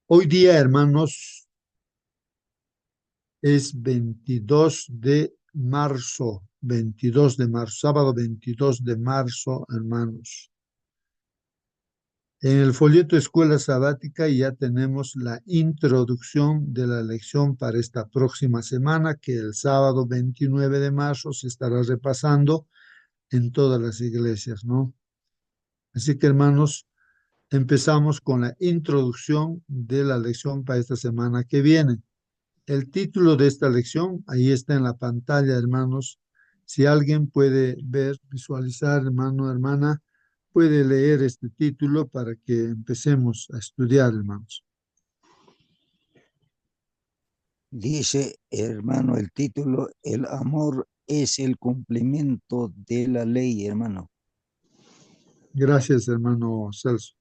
Hoy día, hermanos, es 22 de marzo, 22 de marzo, sábado 22 de marzo, hermanos. En el folleto Escuela Sabática ya tenemos la introducción de la lección para esta próxima semana, que el sábado 29 de marzo se estará repasando en todas las iglesias, ¿no? Así que, hermanos, empezamos con la introducción de la lección para esta semana que viene. El título de esta lección, ahí está en la pantalla, hermanos. Si alguien puede ver, visualizar, hermano, hermana, puede leer este título para que empecemos a estudiar, hermanos. Dice, hermano, el título, el amor es el cumplimiento de la ley, hermano. Gracias, hermano Celso.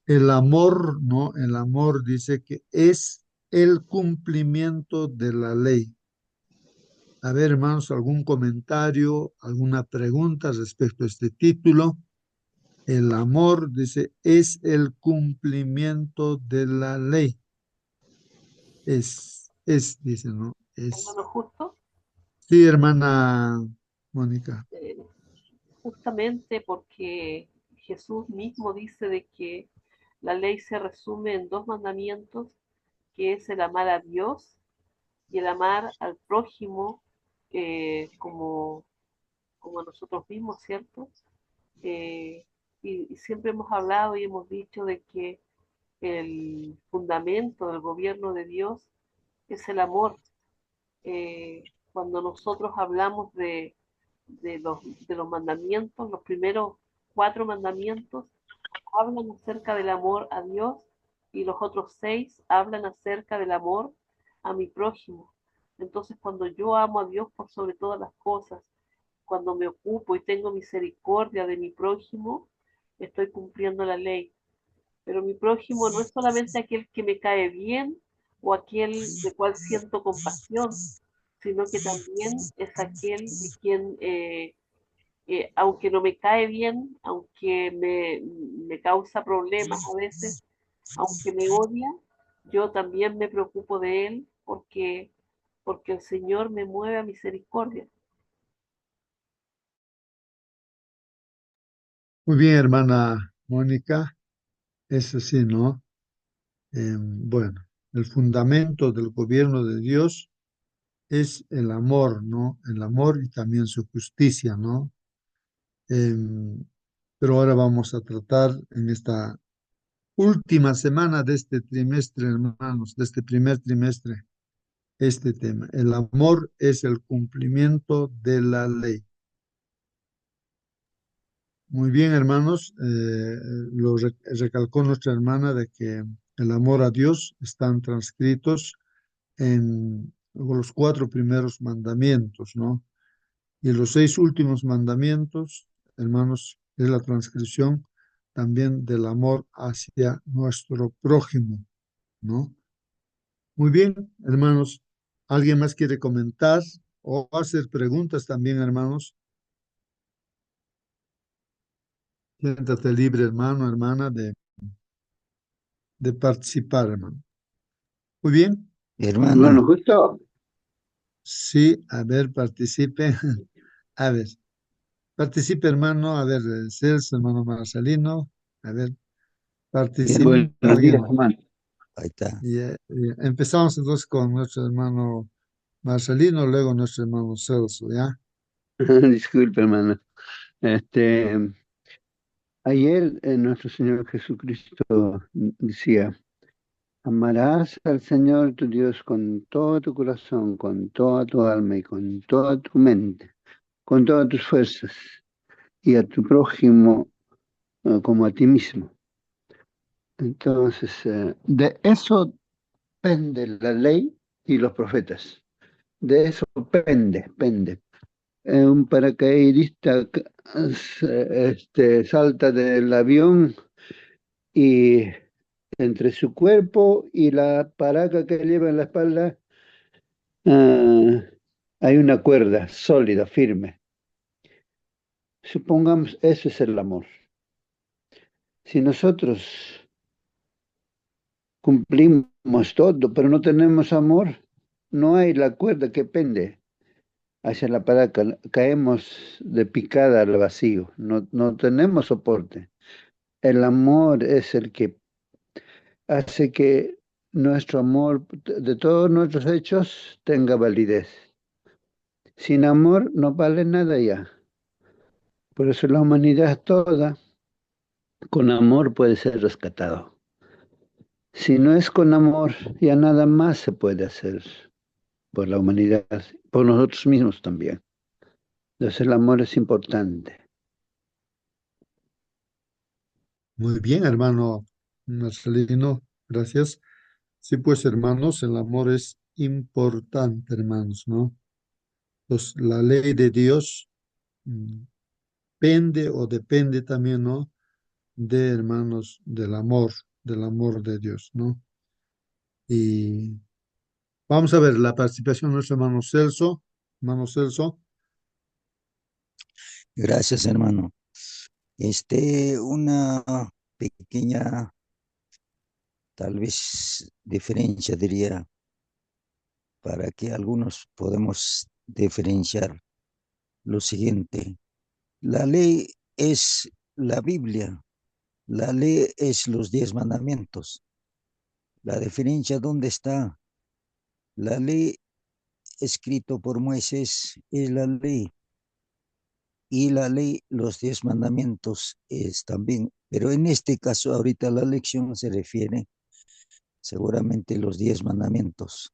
El amor, ¿no? El amor dice que es el cumplimiento de la ley. A ver, hermanos, algún comentario, alguna pregunta respecto a este título. El amor, dice, es el cumplimiento de la ley. Dice, ¿no? Es. Hermano Justo, Sí, hermana Mónica. eh, justamente porque Jesús mismo dice de que la ley se resume en dos mandamientos, que es el amar a Dios y el amar al prójimo como, como a nosotros mismos, ¿cierto? Eh, y siempre hemos hablado y hemos dicho de que el fundamento del gobierno de Dios es el amor. Cuando nosotros hablamos de los mandamientos, los primeros cuatro mandamientos hablan acerca del amor a Dios y los otros seis hablan acerca del amor a mi prójimo. Entonces, cuando yo amo a Dios por sobre todas las cosas, cuando me ocupo y tengo misericordia de mi prójimo, estoy cumpliendo la ley. Pero mi prójimo no es solamente aquel que me cae bien o aquel de cual siento compasión, sino que también es aquel de quien, aunque no me cae bien, aunque me causa problemas a veces, aunque me odia, yo también me preocupo de él porque el Señor me mueve a misericordia. Muy bien, hermana Mónica. Es así, ¿no? Bueno, el fundamento del gobierno de Dios es el amor, ¿no? El amor y también su justicia, ¿no? Em, pero ahora vamos a tratar en esta última semana de este trimestre, hermanos, de este primer trimestre, este tema. El amor es el cumplimiento de la ley. Muy bien, hermanos, recalcó nuestra hermana de que el amor a Dios están transcritos en los cuatro primeros mandamientos, ¿no? Y los seis últimos mandamientos, hermanos, es la transcripción también del amor hacia nuestro prójimo, ¿no? Muy bien, hermanos. ¿Alguien más quiere comentar o hacer preguntas también, hermanos? Siéntate libre, hermano, hermana, de participar, hermano. Muy bien. Hermano, Bueno, justo, Sí, a ver, participe. A ver, participe, hermano. A ver, Celso, hermano Marcelino. A ver, participe buenos días, alguien. hermano. ahí está. Empezamos entonces con nuestro hermano Marcelino, luego nuestro hermano Celso, ¿ya? Disculpe, hermano. Este, ayer nuestro Señor Jesucristo decía, amarás al Señor tu Dios con todo tu corazón, con toda tu alma y con toda tu mente, con todas tus fuerzas, y a tu prójimo como a ti mismo. Entonces, de eso pende la ley y los profetas. De eso pende. Un paracaidista salta del avión y entre su cuerpo y la paraca que lleva en la espalda ah, hay una cuerda sólida, firme. Supongamos, eso es el amor. Si nosotros cumplimos todo, pero no tenemos amor, no hay la cuerda que pende hacia la palanca, caemos de picada al vacío, no tenemos soporte. El amor es el que hace que nuestro amor de todos nuestros hechos tenga validez. Sin amor no vale nada ya. Por eso la humanidad toda con amor puede ser rescatado. Si no es con amor, ya nada más se puede hacer por la humanidad, por nosotros mismos también. Entonces el amor es importante. Muy bien, hermano Marcelino, gracias. Sí, pues, hermanos, el amor es importante, hermanos, ¿no? Pues la ley de Dios mm, pende o depende también, ¿no? De, hermanos, del amor de Dios, ¿no? Y vamos a ver la participación de nuestro hermano Celso. Hermano Celso, Gracias, hermano. Una pequeña, tal vez, diferencia, diría, para que algunos podemos diferenciar lo siguiente. La ley es la Biblia, la ley es los 10 mandamientos. La diferencia, ¿dónde está? La ley escrito por Moisés es la ley y la ley, los 10 mandamientos es también. Pero en este caso, ahorita la lección se refiere seguramente los 10 mandamientos.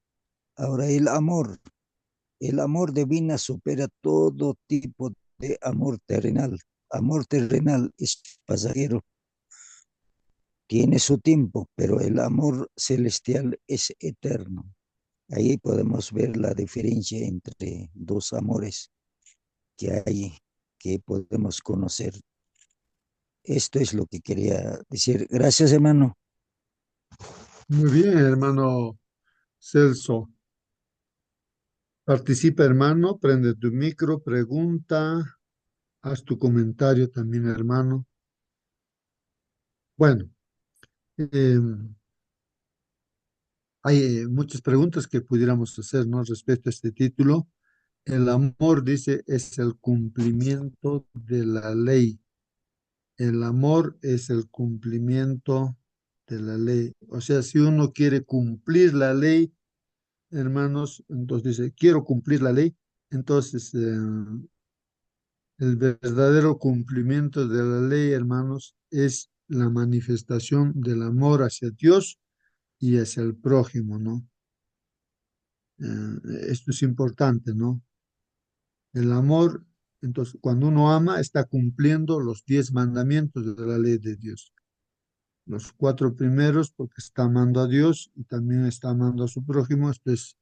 Ahora, el amor divino supera todo tipo de amor terrenal. Amor terrenal es pasajero, tiene su tiempo, pero el amor celestial es eterno. Ahí podemos ver la diferencia entre dos amores que hay, que podemos conocer. Esto es lo que quería decir. Gracias, hermano. muy bien, hermano Celso. Participa, hermano, prende tu micro, pregunta, haz tu comentario también, hermano. Bueno, hay muchas preguntas que pudiéramos hacer, ¿no? Respecto a este título. El amor, dice, es el cumplimiento de la ley. El amor es el cumplimiento de la ley. O sea, si uno quiere cumplir la ley, hermanos, entonces dice, quiero cumplir la ley, entonces el verdadero cumplimiento de la ley, hermanos, es la manifestación del amor hacia Dios y hacia el prójimo, ¿no? Esto es importante, ¿no? El amor, entonces, cuando uno ama, está cumpliendo los 10 mandamientos de la ley de Dios. Los 4 primeros, porque está amando a Dios y también está amando a su prójimo, esto es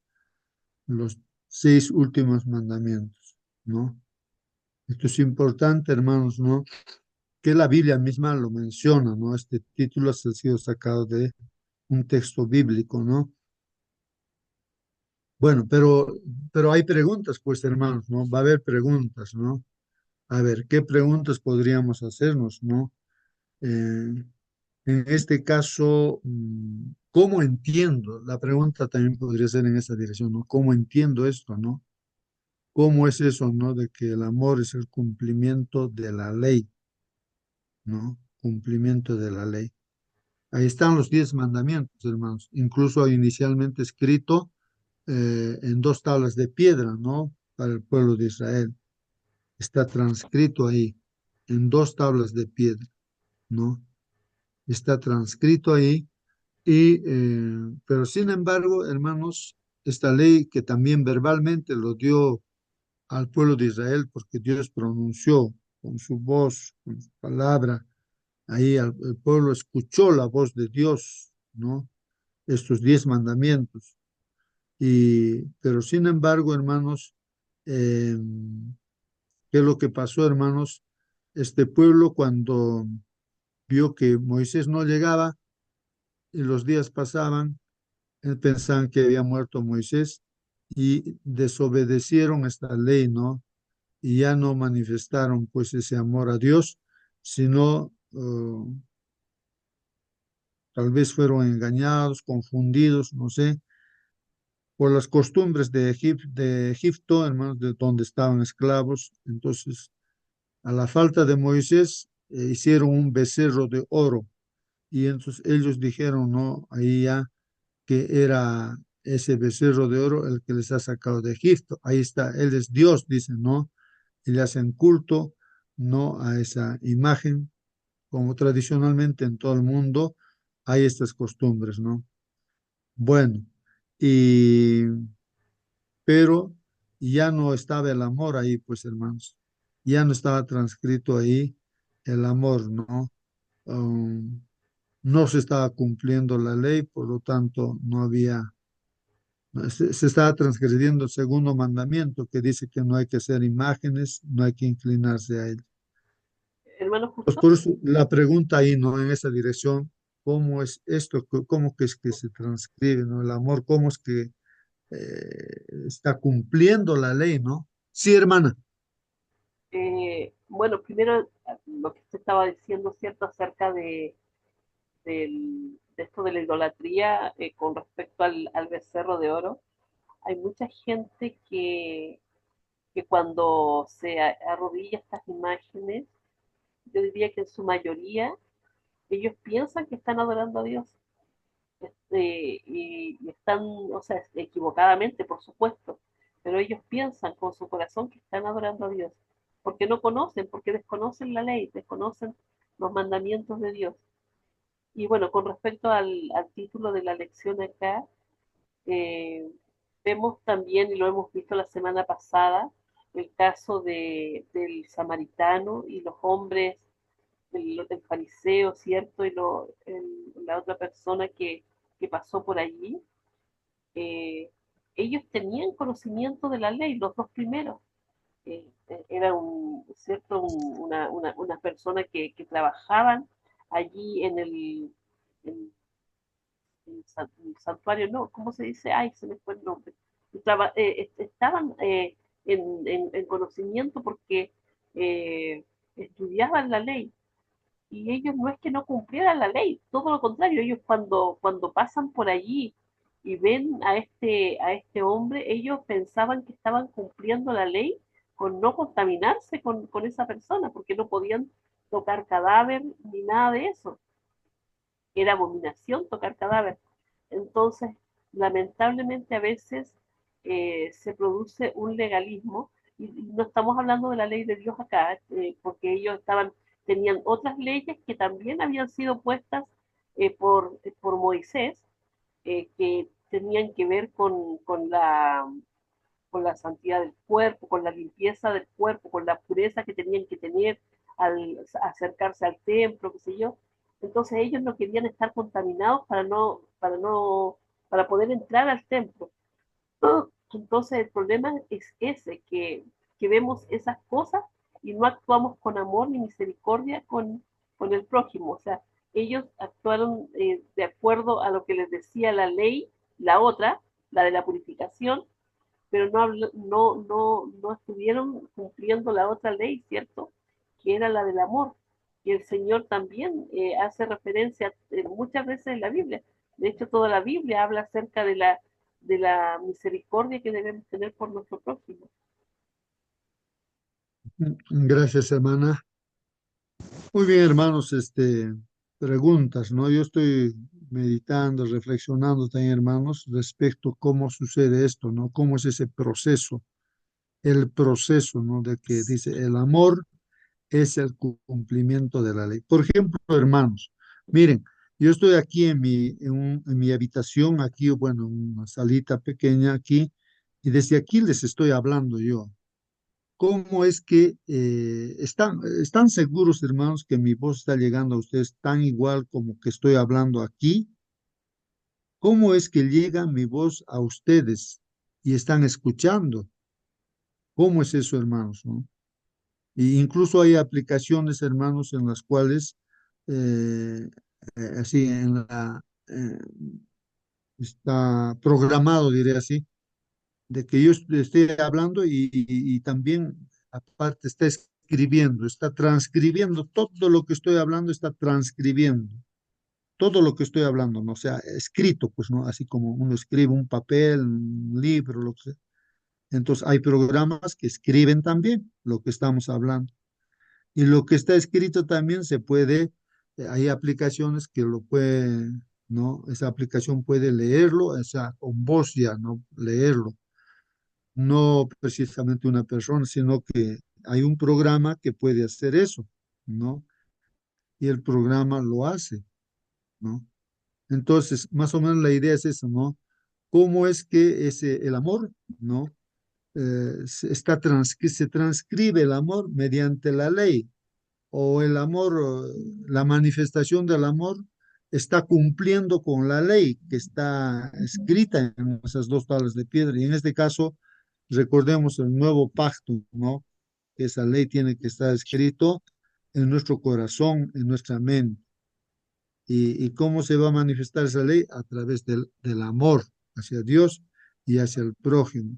los 6 últimos mandamientos, ¿no? Esto es importante, hermanos, ¿no? Que la Biblia misma lo menciona, ¿no? Este título ha sido sacado de un texto bíblico, ¿no? Bueno, pero hay preguntas, pues, hermanos, ¿no? Va a haber preguntas, ¿no? A ver, ¿qué preguntas podríamos hacernos, ¿no? En este caso, ¿cómo entiendo? La pregunta también podría ser en esa dirección, ¿no? ¿Cómo entiendo esto, ¿no? ¿Cómo es eso, ¿no? De que el amor es el cumplimiento de la ley, ¿no? Cumplimiento de la ley. Ahí están los 10 mandamientos, hermanos, incluso inicialmente escrito en 2 tablas de piedra, ¿no? Para el pueblo de Israel. Está transcrito ahí en 2 tablas de piedra, ¿no? Está transcrito ahí, pero sin embargo, hermanos, esta ley que también verbalmente lo dio al pueblo de Israel, porque Dios pronunció con su voz, con su palabra, ahí el pueblo escuchó la voz de Dios, ¿no? Estos 10 mandamientos. Pero sin embargo, hermanos, eh, ¿qué es lo que pasó, hermanos? Este pueblo cuando vio que Moisés no llegaba y los días pasaban, pensaban que había muerto Moisés y desobedecieron esta ley, ¿no? Y ya no manifestaron pues ese amor a Dios, sino tal vez fueron engañados, confundidos, no sé, por las costumbres de Egipto, hermanos, de donde estaban esclavos. Entonces, a la falta de Moisés, hicieron un becerro de oro. Y entonces ellos dijeron, no, ahí ya que era ese becerro de oro el que les ha sacado de Egipto. Ahí está, Él es Dios, dicen, ¿no? Y le hacen culto, no a esa imagen, como tradicionalmente en todo el mundo hay estas costumbres, ¿no? Bueno, y pero ya no estaba el amor ahí, pues hermanos, ya no estaba transcrito ahí el amor, ¿no? Um, no se estaba cumpliendo la ley, por lo tanto no había, se estaba transgrediendo el segundo mandamiento que dice que no hay que hacer imágenes, no hay que inclinarse a él. Hermano Pues Justo, por eso la pregunta ahí, ¿no? En esa dirección, ¿cómo es esto? ¿Cómo que es que se transcribe, ¿no? El amor, ¿cómo es que está cumpliendo la ley, ¿no? Sí, hermana. bueno, primero lo que usted estaba diciendo, ¿cierto? Acerca de esto de la idolatría con respecto al becerro de oro. Hay mucha gente que cuando se arrodilla a estas imágenes, yo diría que en su mayoría, ellos piensan que están adorando a Dios. Y están, o sea, equivocadamente, por supuesto, pero ellos piensan con su corazón que están adorando a Dios, porque no conocen, porque desconocen la ley, desconocen los mandamientos de Dios. Y bueno, con respecto al título de la lección acá, eh, vemos también, y lo hemos visto la semana pasada, el caso del samaritano y los hombres, el fariseo, ¿cierto? Y la otra persona que pasó por allí. eh, Ellos tenían conocimiento de la ley, los dos primeros. Era ¿cierto? Una persona que trabajaban allí en el santuario, no, ¿cómo se dice? Ay, se me fue el nombre. Estaban en conocimiento porque eh, estudiaban la ley y ellos no es que no cumplieran la ley, todo lo contrario, ellos cuando pasan por allí y ven a este hombre, ellos pensaban que estaban cumpliendo la ley con no contaminarse con esa persona, porque no podían tocar cadáver ni nada de eso. Era abominación tocar cadáver. Entonces, lamentablemente a veces se produce un legalismo, y no estamos hablando de la ley de Dios acá, porque ellos tenían otras leyes que también habían sido puestas por Moisés, que tenían que ver con la santidad del cuerpo, con la limpieza del cuerpo, con la pureza que tenían que tener al acercarse al templo, qué sé yo. Entonces ellos no querían estar contaminados para poder entrar al templo. Entonces el problema es ese, que vemos esas cosas y no actuamos con amor ni misericordia con el prójimo. O sea, ellos actuaron de acuerdo a lo que les decía la ley, la otra, la de la purificación, pero no estuvieron cumpliendo la otra ley, ¿cierto? Que era la del amor. Y el Señor también hace referencia muchas veces en la Biblia. De hecho, toda la Biblia habla acerca de la misericordia que debemos tener por nuestro prójimo. Gracias, hermana. Muy bien, hermanos, preguntas, ¿no? Yo estoy meditando, reflexionando también, hermanos, respecto a cómo sucede esto, ¿no? Cómo es ese proceso, el proceso, ¿no? De que dice, el amor es el cumplimiento de la ley. Por ejemplo, hermanos, miren, yo estoy aquí en mi habitación, aquí, bueno, una salita pequeña aquí, y desde aquí les estoy hablando yo. ¿Cómo es que están seguros, hermanos, que mi voz está llegando a ustedes tan igual como que estoy hablando aquí? ¿Cómo es que llega mi voz a ustedes y están escuchando? ¿Cómo es eso, hermanos, no? Y incluso hay aplicaciones, hermanos, en las cuales, eh, así, está programado, diré así, de que yo esté hablando y también, aparte, está escribiendo, está transcribiendo, todo lo que estoy hablando está transcribiendo. todo lo que estoy hablando, ¿no? O sea, escrito, pues, ¿no? Así como uno escribe un papel, un libro, lo que sea. Entonces, hay programas que escriben también lo que estamos hablando. Y lo que está escrito también se puede, hay aplicaciones que lo pueden, ¿no? Esa aplicación puede leerlo, o sea, con voz ya, ¿no? Leerlo. No precisamente una persona, sino que hay un programa que puede hacer eso, ¿no? Y el programa lo hace, ¿no? Entonces, más o menos la idea es eso, ¿no? ¿Cómo es que el amor, ¿no? Que se transcribe el amor mediante la ley, o el amor, la manifestación del amor está cumpliendo con la ley que está escrita en esas dos tablas de piedra. Y en este caso, recordemos el nuevo pacto, ¿no? Que esa ley tiene que estar escrito en nuestro corazón, en nuestra mente. ¿Y cómo se va a manifestar esa ley? A través del amor hacia Dios y hacia el prójimo.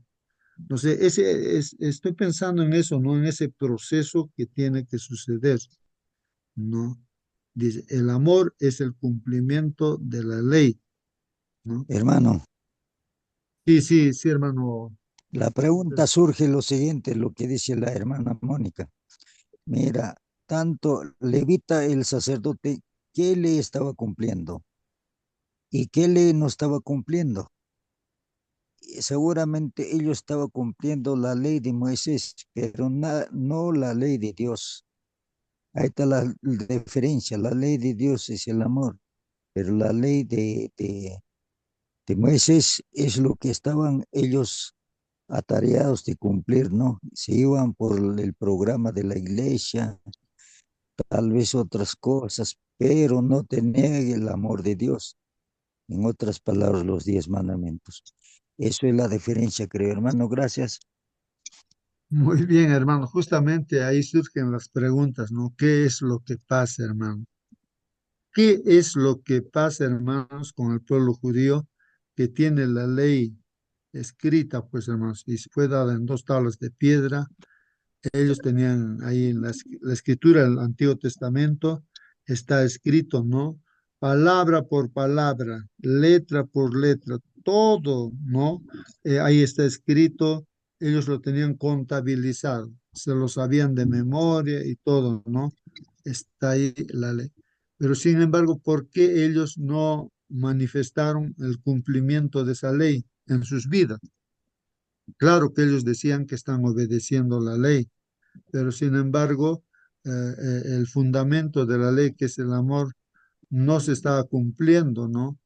No sé, estoy pensando en eso, ¿no? En ese proceso que tiene que suceder, ¿no? Dice, el amor es el cumplimiento de la ley, ¿no? Hermano, Sí, sí, sí, hermano. la pregunta surge lo siguiente, lo que dice la hermana Mónica. Mira, tanto levita el sacerdote, ¿qué le estaba cumpliendo? ¿Y qué le no estaba cumpliendo? Y seguramente ellos estaban cumpliendo la ley de Moisés, pero no la ley de Dios. Ahí está la diferencia. La ley de Dios es el amor, pero la ley de Moisés es lo que estaban ellos atareados de cumplir, ¿no? Se iban por el programa de la iglesia, tal vez otras cosas, pero no tenían el amor de Dios. En otras palabras, los 10 mandamientos. Eso es la diferencia, creo, hermano. Gracias. Muy bien, hermano. Justamente ahí surgen las preguntas, ¿no? ¿Qué es lo que pasa, hermano? ¿Qué es lo que pasa, hermanos, con el pueblo judío que tiene la ley escrita, pues, hermanos, y fue dada en dos tablas de piedra? Ellos tenían ahí en la escritura del Antiguo Testamento, está escrito, ¿no? Palabra por palabra, letra por letra, todo, ¿no? Ahí está escrito, ellos lo tenían contabilizado, se lo sabían de memoria y todo, ¿no? Está ahí la ley. Pero sin embargo, ¿por qué ellos no manifestaron el cumplimiento de esa ley en sus vidas? Claro que ellos decían que están obedeciendo la ley, pero sin embargo, el fundamento de la ley, que es el amor, no se estaba cumpliendo, ¿no?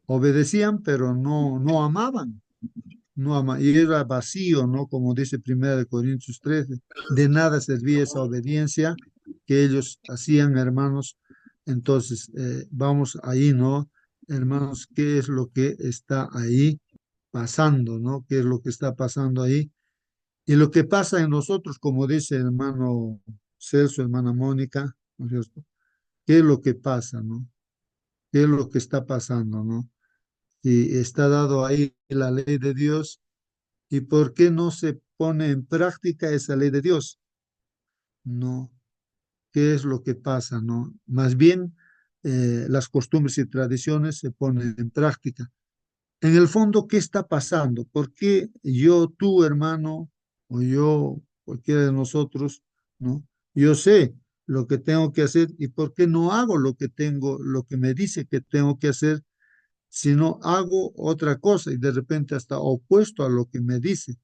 Obedecían, pero no amaban, y era vacío, ¿no? Como dice 1 Corintios 13, de nada servía esa obediencia que ellos hacían, hermanos. Entonces, vamos ahí, ¿no? Hermanos, ¿qué es lo que está ahí pasando, ¿no? ¿Qué es lo que está pasando ahí? Y lo que pasa en nosotros, como dice el hermano Celso, hermana Mónica, ¿no es cierto? ¿Qué es lo que pasa, no? ¿Qué es lo que está pasando, no? Y está dado ahí la ley de Dios, ¿y por qué no se pone en práctica esa ley de Dios? No. ¿Qué es lo que pasa, no? Más bien, las costumbres y tradiciones se ponen en práctica. En el fondo, ¿qué está pasando? ¿Por qué yo, tú, hermano, o yo, cualquiera de nosotros, ¿no? Yo sé lo que tengo que hacer y por qué no hago lo que me dice que tengo que hacer, sino hago otra cosa y de repente hasta opuesto a lo que me dice.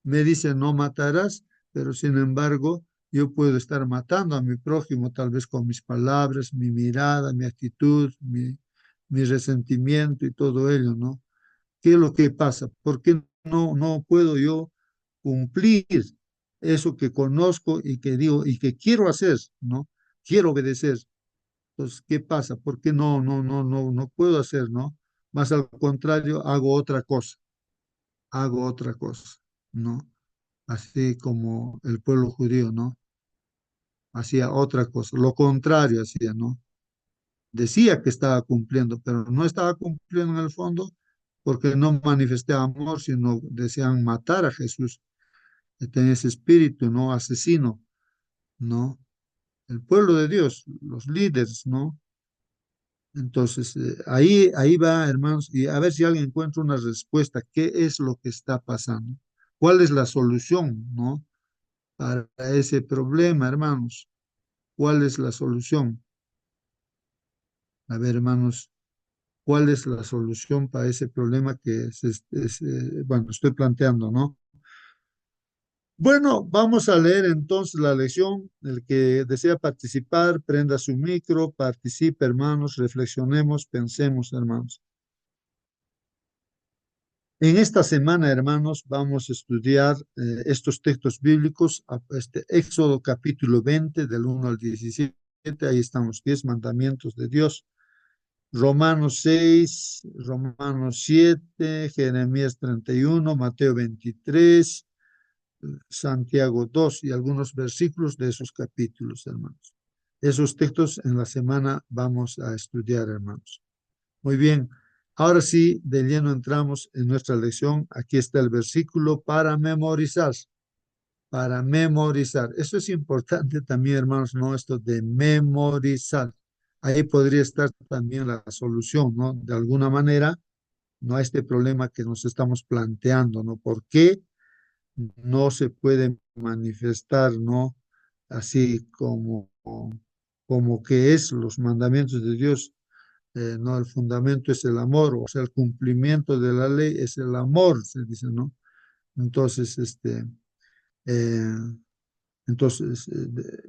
Me dice no matarás, pero sin embargo yo puedo estar matando a mi prójimo tal vez con mis palabras, mi mirada, mi actitud, mi resentimiento y todo ello, ¿no? ¿Qué es lo que pasa? ¿Por qué no puedo yo cumplir eso que conozco y que digo y que quiero hacer, ¿no? Quiero obedecer. Entonces, ¿qué pasa? ¿Por qué no puedo hacer, ¿no? Más al contrario, hago otra cosa, ¿no? Así como el pueblo judío, ¿no? Hacía otra cosa, lo contrario hacía, ¿no? Decía que estaba cumpliendo, pero no estaba cumpliendo en el fondo porque no manifesté amor, sino desean matar a Jesús. Que tenía ese espíritu, ¿no? Asesino, ¿no? El pueblo de Dios, los líderes, ¿no? Entonces, ahí va, hermanos, y a ver si alguien encuentra una respuesta. ¿Qué es lo que está pasando? ¿Cuál es la solución, no? Para ese problema, hermanos. ¿Cuál es la solución? A ver, hermanos, ¿cuál es la solución para ese problema que bueno, estoy planteando, ¿no? Bueno, vamos a leer entonces la lección. El que desea participar, prenda su micro, participe, hermanos, reflexionemos, pensemos, hermanos. En esta semana, hermanos, vamos a estudiar estos textos bíblicos, Éxodo capítulo 20, del 1 al 17, ahí están los 10 mandamientos de Dios. Romanos 6, Romanos 7, Jeremías 31, Mateo 23, Santiago 2 y algunos versículos de esos capítulos, hermanos. Esos textos en la semana vamos a estudiar, hermanos. Muy bien, ahora sí, de lleno entramos en nuestra lección. Aquí está el versículo para memorizar, para memorizar. Eso es importante también, hermanos, ¿no? Esto de memorizar. Ahí podría estar también la solución, ¿no? De alguna manera, no a este problema que nos estamos planteando, ¿no? ¿Por qué no se puede manifestar, ¿no? Así como que es los mandamientos de Dios? No, el fundamento es el amor, o sea, el cumplimiento de la ley es el amor, se dice, ¿no? Entonces, eh,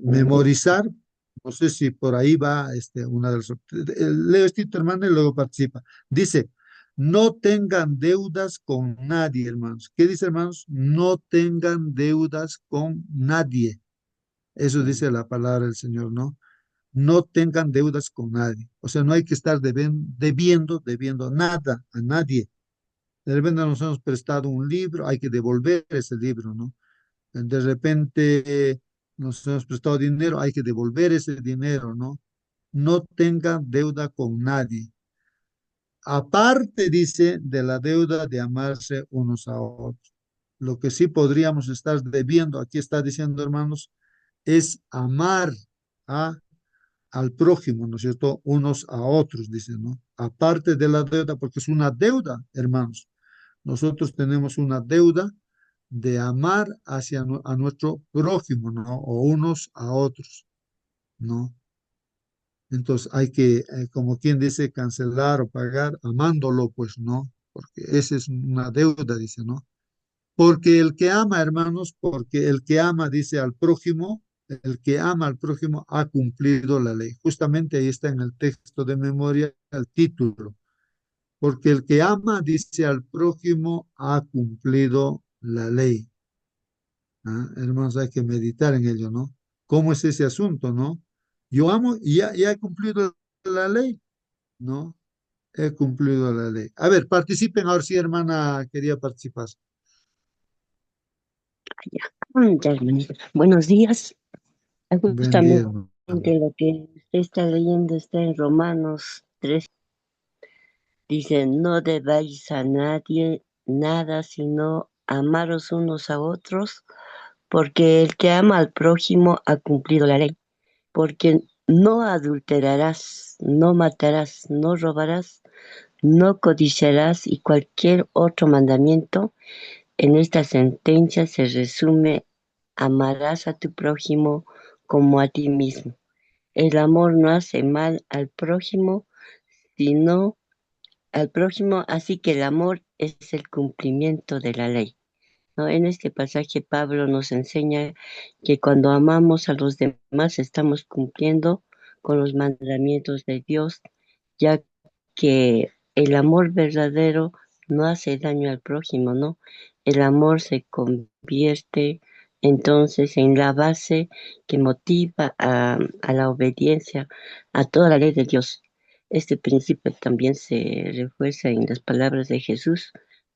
memorizar, no sé si por ahí va una de las... Leo este hermano y luego participa. Dice, no tengan deudas con nadie, hermanos. ¿Qué dice, hermanos? No tengan deudas con nadie. Eso dice la palabra del Señor, ¿no? No tengan deudas con nadie. O sea, no hay que estar debiendo nada a nadie. De repente nos hemos prestado un libro, hay que devolver ese libro, ¿no? De repente nos hemos prestado dinero, hay que devolver ese dinero, ¿no? No tengan deuda con nadie. Aparte, dice, de la deuda de amarse unos a otros. Lo que sí podríamos estar debiendo, aquí está diciendo, hermanos, es amar a al prójimo, ¿no es cierto? Unos a otros, dicen, ¿no? Aparte de la deuda, porque es una deuda, hermanos. Nosotros tenemos una deuda de amar a nuestro prójimo, ¿no? O unos a otros, ¿no? Entonces hay que, como quien dice, cancelar o pagar amándolo, pues no, porque esa es una deuda, dice, ¿no? Porque el que ama, hermanos, porque el que ama, dice al prójimo, el que ama al prójimo ha cumplido la ley. Justamente ahí está en el texto de memoria el título. Porque el que ama, dice al prójimo, ha cumplido la ley. ¿Ah? Hermanos, hay que meditar en ello, ¿no? ¿Cómo es ese asunto, no? Yo amo y ya he cumplido la ley, ¿no? He cumplido la ley. A ver, participen ahora sí, hermana, quería participar. Ya, hermanita. Buenos días. Buen día, Justamente hermano. lo que usted está leyendo está en Romanos 3. Dice, no debáis a nadie nada, sino amaros unos a otros, porque el que ama al prójimo ha cumplido la ley. Porque no adulterarás, no matarás, no robarás, no codiciarás y cualquier otro mandamiento. En esta sentencia se resume: amarás a tu prójimo como a ti mismo. El amor no hace mal al prójimo, sino al prójimo, así que el amor es el cumplimiento de la ley, ¿no? En este pasaje Pablo nos enseña que cuando amamos a los demás estamos cumpliendo con los mandamientos de Dios, ya que el amor verdadero no hace daño al prójimo, ¿no? El amor se convierte entonces en la base que motiva a la obediencia a toda la ley de Dios. Este principio también se refuerza en las palabras de Jesús,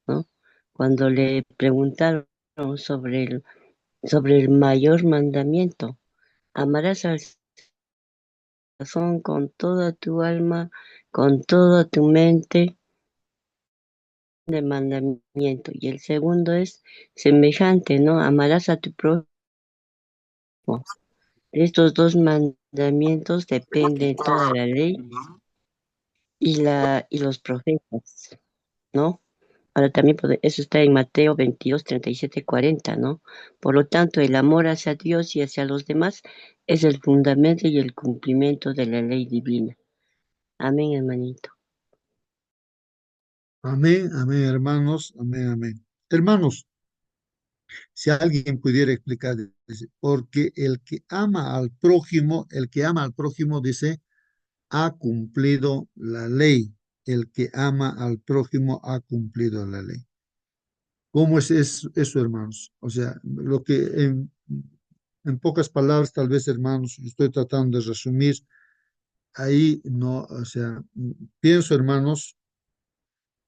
¿no? Cuando le preguntaron sobre el mayor mandamiento: amarás al corazón con toda tu alma, con toda tu mente, de mandamiento. Y el segundo es semejante, ¿no? Amarás a tu prójimo. Estos dos mandamientos dependen toda la ley y los profetas, ¿no? Ahora también eso está en Mateo 22, 37, 40, ¿no? Por lo tanto, el amor hacia Dios y hacia los demás es el fundamento y el cumplimiento de la ley divina. Amén, hermanito. Amén, amén, hermanos, amén, amén. Hermanos, si alguien pudiera explicar, dice, porque el que ama al prójimo, el que ama al prójimo, dice, ha cumplido la ley. El que ama al prójimo ha cumplido la ley. ¿Cómo es eso, hermanos? O sea, lo que en pocas palabras, tal vez, hermanos, estoy tratando de resumir, ahí no, o sea, pienso, hermanos,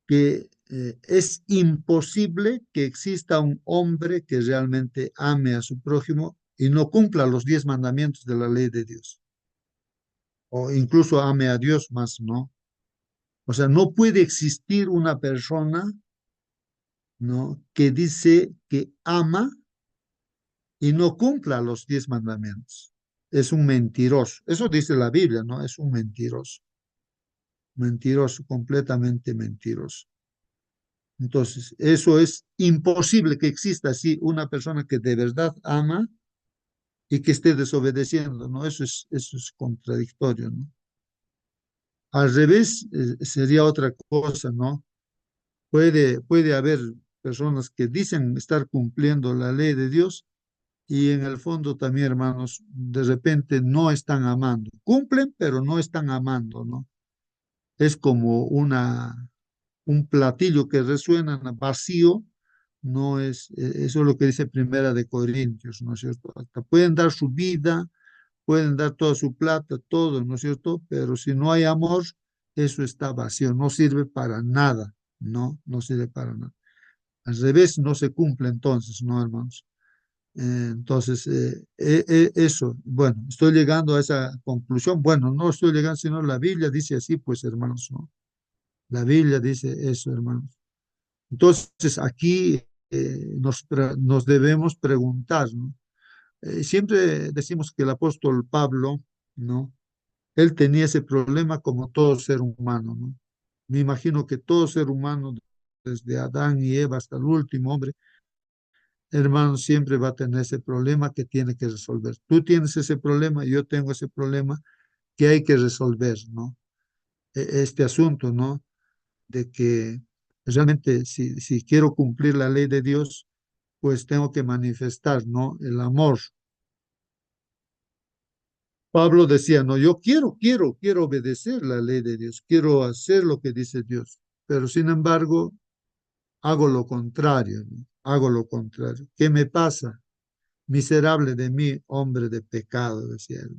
que es imposible que exista un hombre que realmente ame a su prójimo y no cumpla los 10 mandamientos de la ley de Dios, o incluso ame a Dios más, ¿no? O sea, no puede existir una persona, ¿no? Que dice que ama y no cumpla los 10 mandamientos. Es un mentiroso. Eso dice la Biblia, ¿no? Es un mentiroso. Mentiroso, completamente mentiroso. Entonces, eso es imposible que exista así una persona que de verdad ama y que esté desobedeciendo, ¿no? Eso es contradictorio, ¿no? Al revés, sería otra cosa, ¿no? Puede haber personas que dicen estar cumpliendo la ley de Dios y en el fondo también, hermanos, de repente no están amando. Cumplen, pero no están amando, ¿no? Es como un platillo que resuena vacío, no es, eso es lo que dice Primera de Corintios, ¿no es cierto? Hasta pueden dar su vida, pueden dar toda su plata, todo, ¿no es cierto? Pero si no hay amor, eso está vacío, no sirve para nada, ¿no? No sirve para nada. Al revés, no se cumple entonces, ¿no, hermanos? Entonces, eso, bueno, estoy llegando a esa conclusión. Bueno, no estoy llegando, sino la Biblia dice así, pues, hermanos, ¿no? La Biblia dice eso, hermanos. Entonces, aquí nos debemos preguntar, ¿no? Siempre decimos que el apóstol Pablo, ¿no? Él tenía ese problema como todo ser humano, ¿no? Me imagino que todo ser humano, desde Adán y Eva hasta el último hombre, hermano, siempre va a tener ese problema que tiene que resolver. Tú tienes ese problema, yo tengo ese problema que hay que resolver, ¿no? Este asunto, ¿no? De que realmente si quiero cumplir la ley de Dios, pues tengo que manifestar, ¿no? El amor. Pablo decía, no, yo quiero obedecer la ley de Dios, quiero hacer lo que dice Dios, pero sin embargo, hago lo contrario, ¿no? Hago lo contrario. ¿Qué me pasa? Miserable de mí, hombre de pecado, decía él.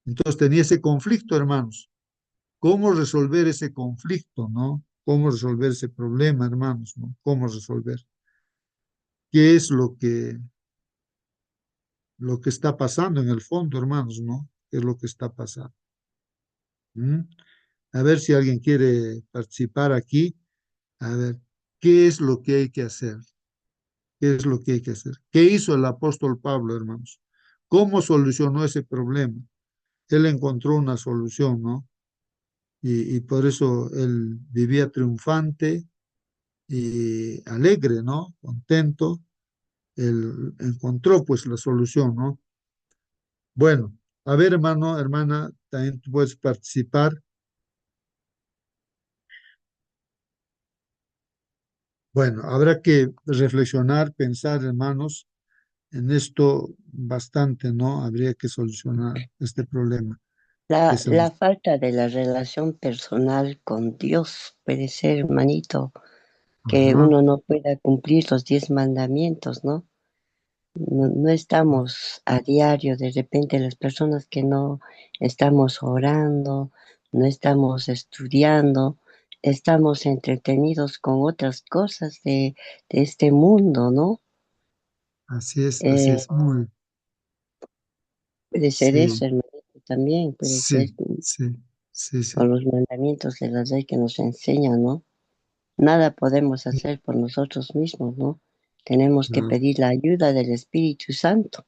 Entonces tenía ese conflicto, hermanos. ¿Cómo resolver ese conflicto, no? ¿Cómo resolver ese problema, hermanos, no? ¿Cómo resolver? ¿Qué es lo que está pasando en el fondo, hermanos, no? ¿Qué es lo que está pasando? ¿Mm? A ver si alguien quiere participar aquí. A ver, ¿qué es lo que hay que hacer? ¿Qué es lo que hay que hacer? ¿Qué hizo el apóstol Pablo, hermanos? ¿Cómo solucionó ese problema? Él encontró una solución, ¿no? Y por eso él vivía triunfante y alegre, ¿no? Contento. Él encontró pues la solución, ¿no? Bueno, a ver, hermano, hermana, también tú puedes participar. Bueno, habrá que reflexionar, pensar, hermanos, en esto bastante, ¿no? Habría que solucionar este problema que se La nos... falta de la relación personal con Dios puede ser, hermanito, que Ajá, uno no pueda cumplir los 10 mandamientos, ¿no? No estamos a diario, de repente las personas que no estamos orando, no estamos estudiando, estamos entretenidos con otras cosas de este mundo, ¿no? así Eh, es, muy, puede ser sí, eso, hermanito, también, puede ser sí, sí, sí, sí, con los mandamientos de la ley que nos enseñan, ¿no? Nada podemos hacer por nosotros mismos, ¿no? Tenemos que no, pedir la ayuda del Espíritu Santo.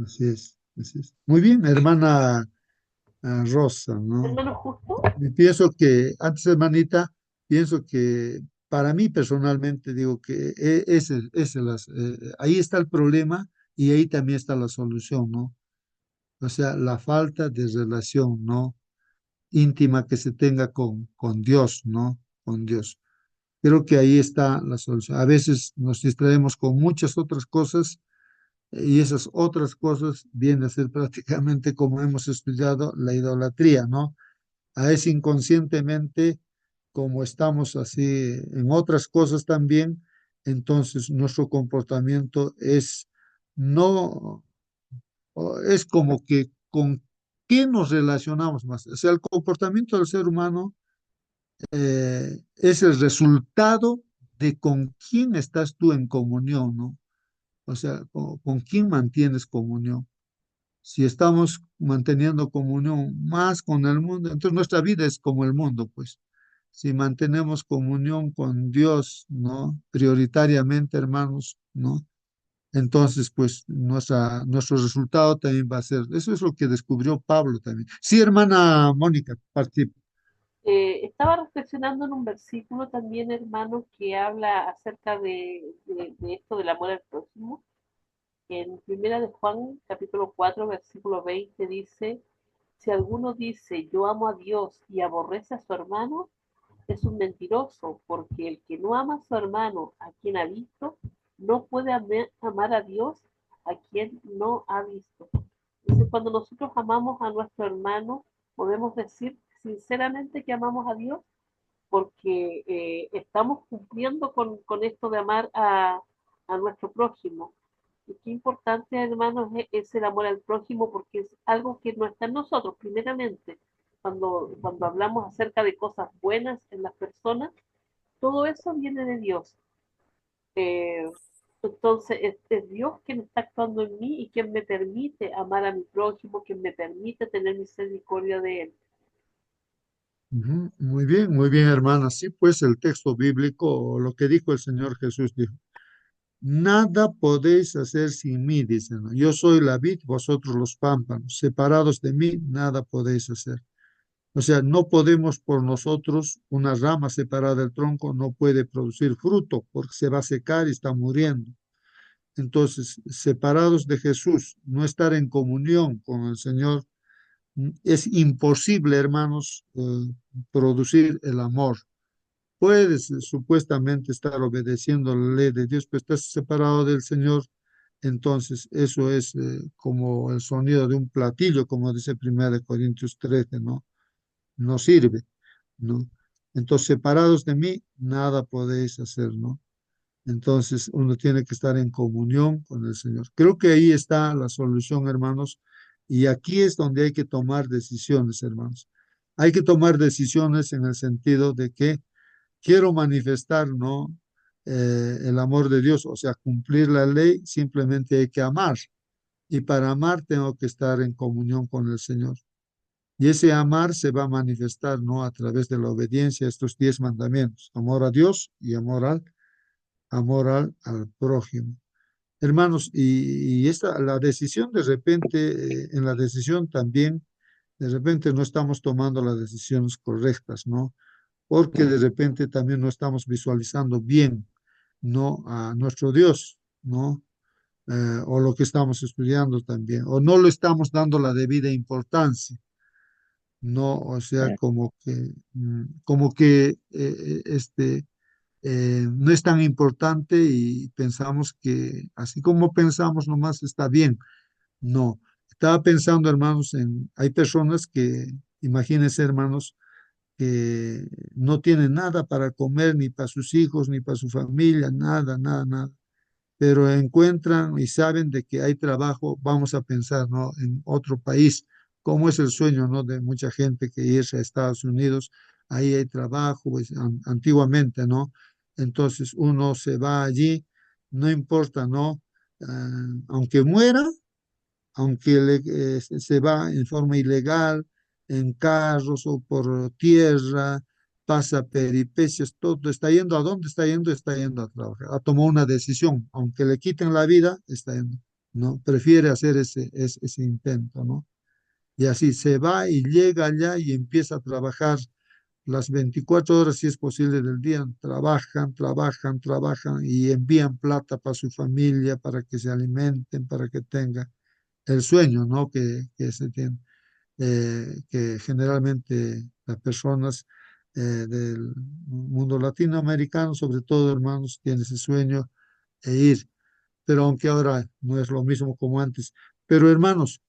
así es, así es. Muy bien, hermana Rosa, ¿no? Hermano Justo, Y pienso que, antes, hermanita, pienso que para mí personalmente digo que ahí está el problema y ahí también está la solución, ¿no? O sea, la falta de relación, ¿no? Íntima que se tenga con Dios, ¿no? Con Dios. Creo que ahí está la solución. A veces nos distraemos con muchas otras cosas y esas otras cosas vienen a ser prácticamente, como hemos estudiado, la idolatría, ¿no? A veces inconscientemente, como estamos así en otras cosas también, entonces nuestro comportamiento es no, es como que con qué nos relacionamos más. O sea, el comportamiento del ser humano es el resultado de con quién estás tú en comunión, ¿no? O sea, con quién mantienes comunión. Si estamos manteniendo comunión más con el mundo, entonces nuestra vida es como el mundo, pues. Si mantenemos comunión con Dios, ¿no? Prioritariamente, hermanos, ¿no? Entonces, pues, nuestro resultado también va a ser, eso es lo que descubrió Pablo también. Sí, hermana Mónica, participa. estaba reflexionando en un versículo también, hermano, que habla acerca de esto del amor al prójimo. En Primera de Juan, capítulo 4 versículo 20 dice, si alguno dice, yo amo a Dios y aborrece a su hermano, es un mentiroso, porque el que no ama a su hermano, a quien ha visto, no puede amar a Dios, a quien no ha visto. Entonces, cuando nosotros amamos a nuestro hermano, podemos decir sinceramente que amamos a Dios, porque estamos cumpliendo con esto de amar a nuestro prójimo. Y qué importante, hermanos, es el amor al prójimo, porque es algo que no está en nosotros, primeramente. Cuando hablamos acerca de cosas buenas en las personas, todo eso viene de Dios. Eh, entonces, es Dios quien está actuando en mí y quien me permite amar a mi prójimo, quien me permite tener misericordia de él. Ujú, muy bien, hermana. Sí, pues el texto bíblico, lo que dijo el Señor Jesús, dijo, nada podéis hacer sin mí, dice, ¿no? Yo soy la vid, vosotros los pámpanos. Separados de mí, nada podéis hacer. O sea, no podemos por nosotros, una rama separada del tronco no puede producir fruto porque se va a secar y está muriendo. Entonces, separados de Jesús, no estar en comunión con el Señor, es imposible, hermanos, producir el amor. Puedes supuestamente estar obedeciendo la ley de Dios, pero estás separado del Señor, entonces eso es como el sonido de un platillo, como dice 1 Corintios 13, ¿no? No sirve, ¿no? Entonces, separados de mí, nada podéis hacer, ¿no? Entonces, uno tiene que estar en comunión con el Señor. Creo que ahí está la solución, hermanos, y aquí es donde hay que tomar decisiones, hermanos. Hay que tomar decisiones en el sentido de que quiero manifestar, ¿no? El amor de Dios, o sea, cumplir la ley, simplemente hay que amar. Y para amar tengo que estar en comunión con el Señor. Y ese amar se va a manifestar, ¿no? A través de la obediencia a estos 10 mandamientos, amor a Dios y amor al prójimo. Hermanos, y la decisión de repente, en la decisión también, de repente no estamos tomando las decisiones correctas, ¿no? Porque de repente también no estamos visualizando bien, ¿no? A nuestro Dios, ¿no? O lo que estamos estudiando también, o no le estamos dando la debida importancia, ¿no? O sea, como que no es tan importante y pensamos que así como pensamos nomás está bien. No, estaba pensando, hermanos, hay personas que, imagínense, hermanos, que no tienen nada para comer, ni para sus hijos, ni para su familia, nada, nada, nada, pero encuentran y saben de que hay trabajo, vamos a pensar, ¿no? En otro país, como es el sueño, ¿no? De mucha gente que irse a Estados Unidos, ahí hay trabajo, pues, antiguamente, ¿no? Entonces uno se va allí, no importa, ¿no? Aunque muera, aunque se va en forma ilegal, en carros o por tierra, pasa peripecias, todo está yendo. ¿A dónde está yendo? Está yendo a trabajar, a tomar una decisión, aunque le quiten la vida, está yendo, ¿no? Prefiere hacer ese intento, ¿no? Y así se va y llega allá y empieza a trabajar las 24 horas, si es posible, del día. Trabajan, trabajan, trabajan y envían plata para su familia, para que se alimenten, para que tengan el sueño, ¿no? Que se tiene, que generalmente las personas del mundo latinoamericano, sobre todo, hermanos, tienen ese sueño e ir. Pero aunque ahora no es lo mismo como antes. Pero hermanos,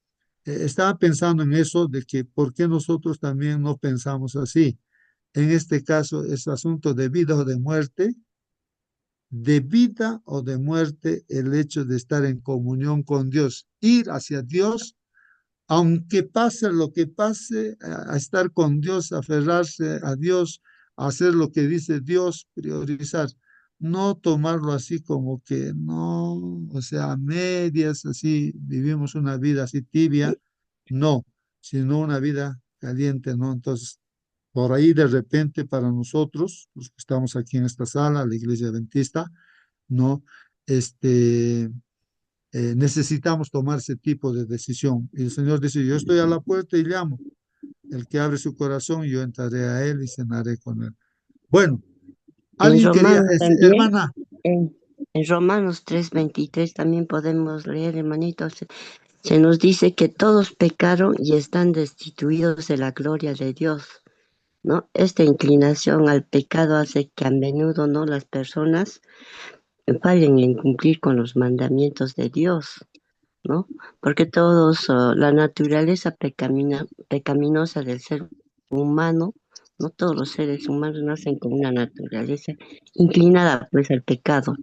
estaba pensando en eso de que por qué nosotros también no pensamos así. En este caso es asunto de vida o de muerte el hecho de estar en comunión con Dios, ir hacia Dios, aunque pase lo que pase, a estar con Dios, aferrarse a Dios, a hacer lo que dice Dios, priorizar. No tomarlo así como que no, o sea, a medias, así vivimos una vida así tibia, no, sino una vida caliente, ¿no? Entonces, por ahí de repente para nosotros, los que estamos aquí en esta sala, la Iglesia Adventista, ¿no? Este, necesitamos tomar ese tipo de decisión. Y el Señor dice, yo estoy a la puerta y llamo. El que abre su corazón, yo entraré a él y cenaré con él. Bueno, En alguien quería, Romanos también, hermana, en Romanos 3:23 también podemos leer, hermanitos, se nos dice que todos pecaron y están destituidos de la gloria de Dios, ¿no? Esta inclinación al pecado hace que a menudo, ¿no?, las personas fallen en cumplir con los mandamientos de Dios, ¿no? Porque todos, la naturaleza pecaminosa del ser humano, no todos los seres humanos nacen con una naturaleza inclinada pues al pecado.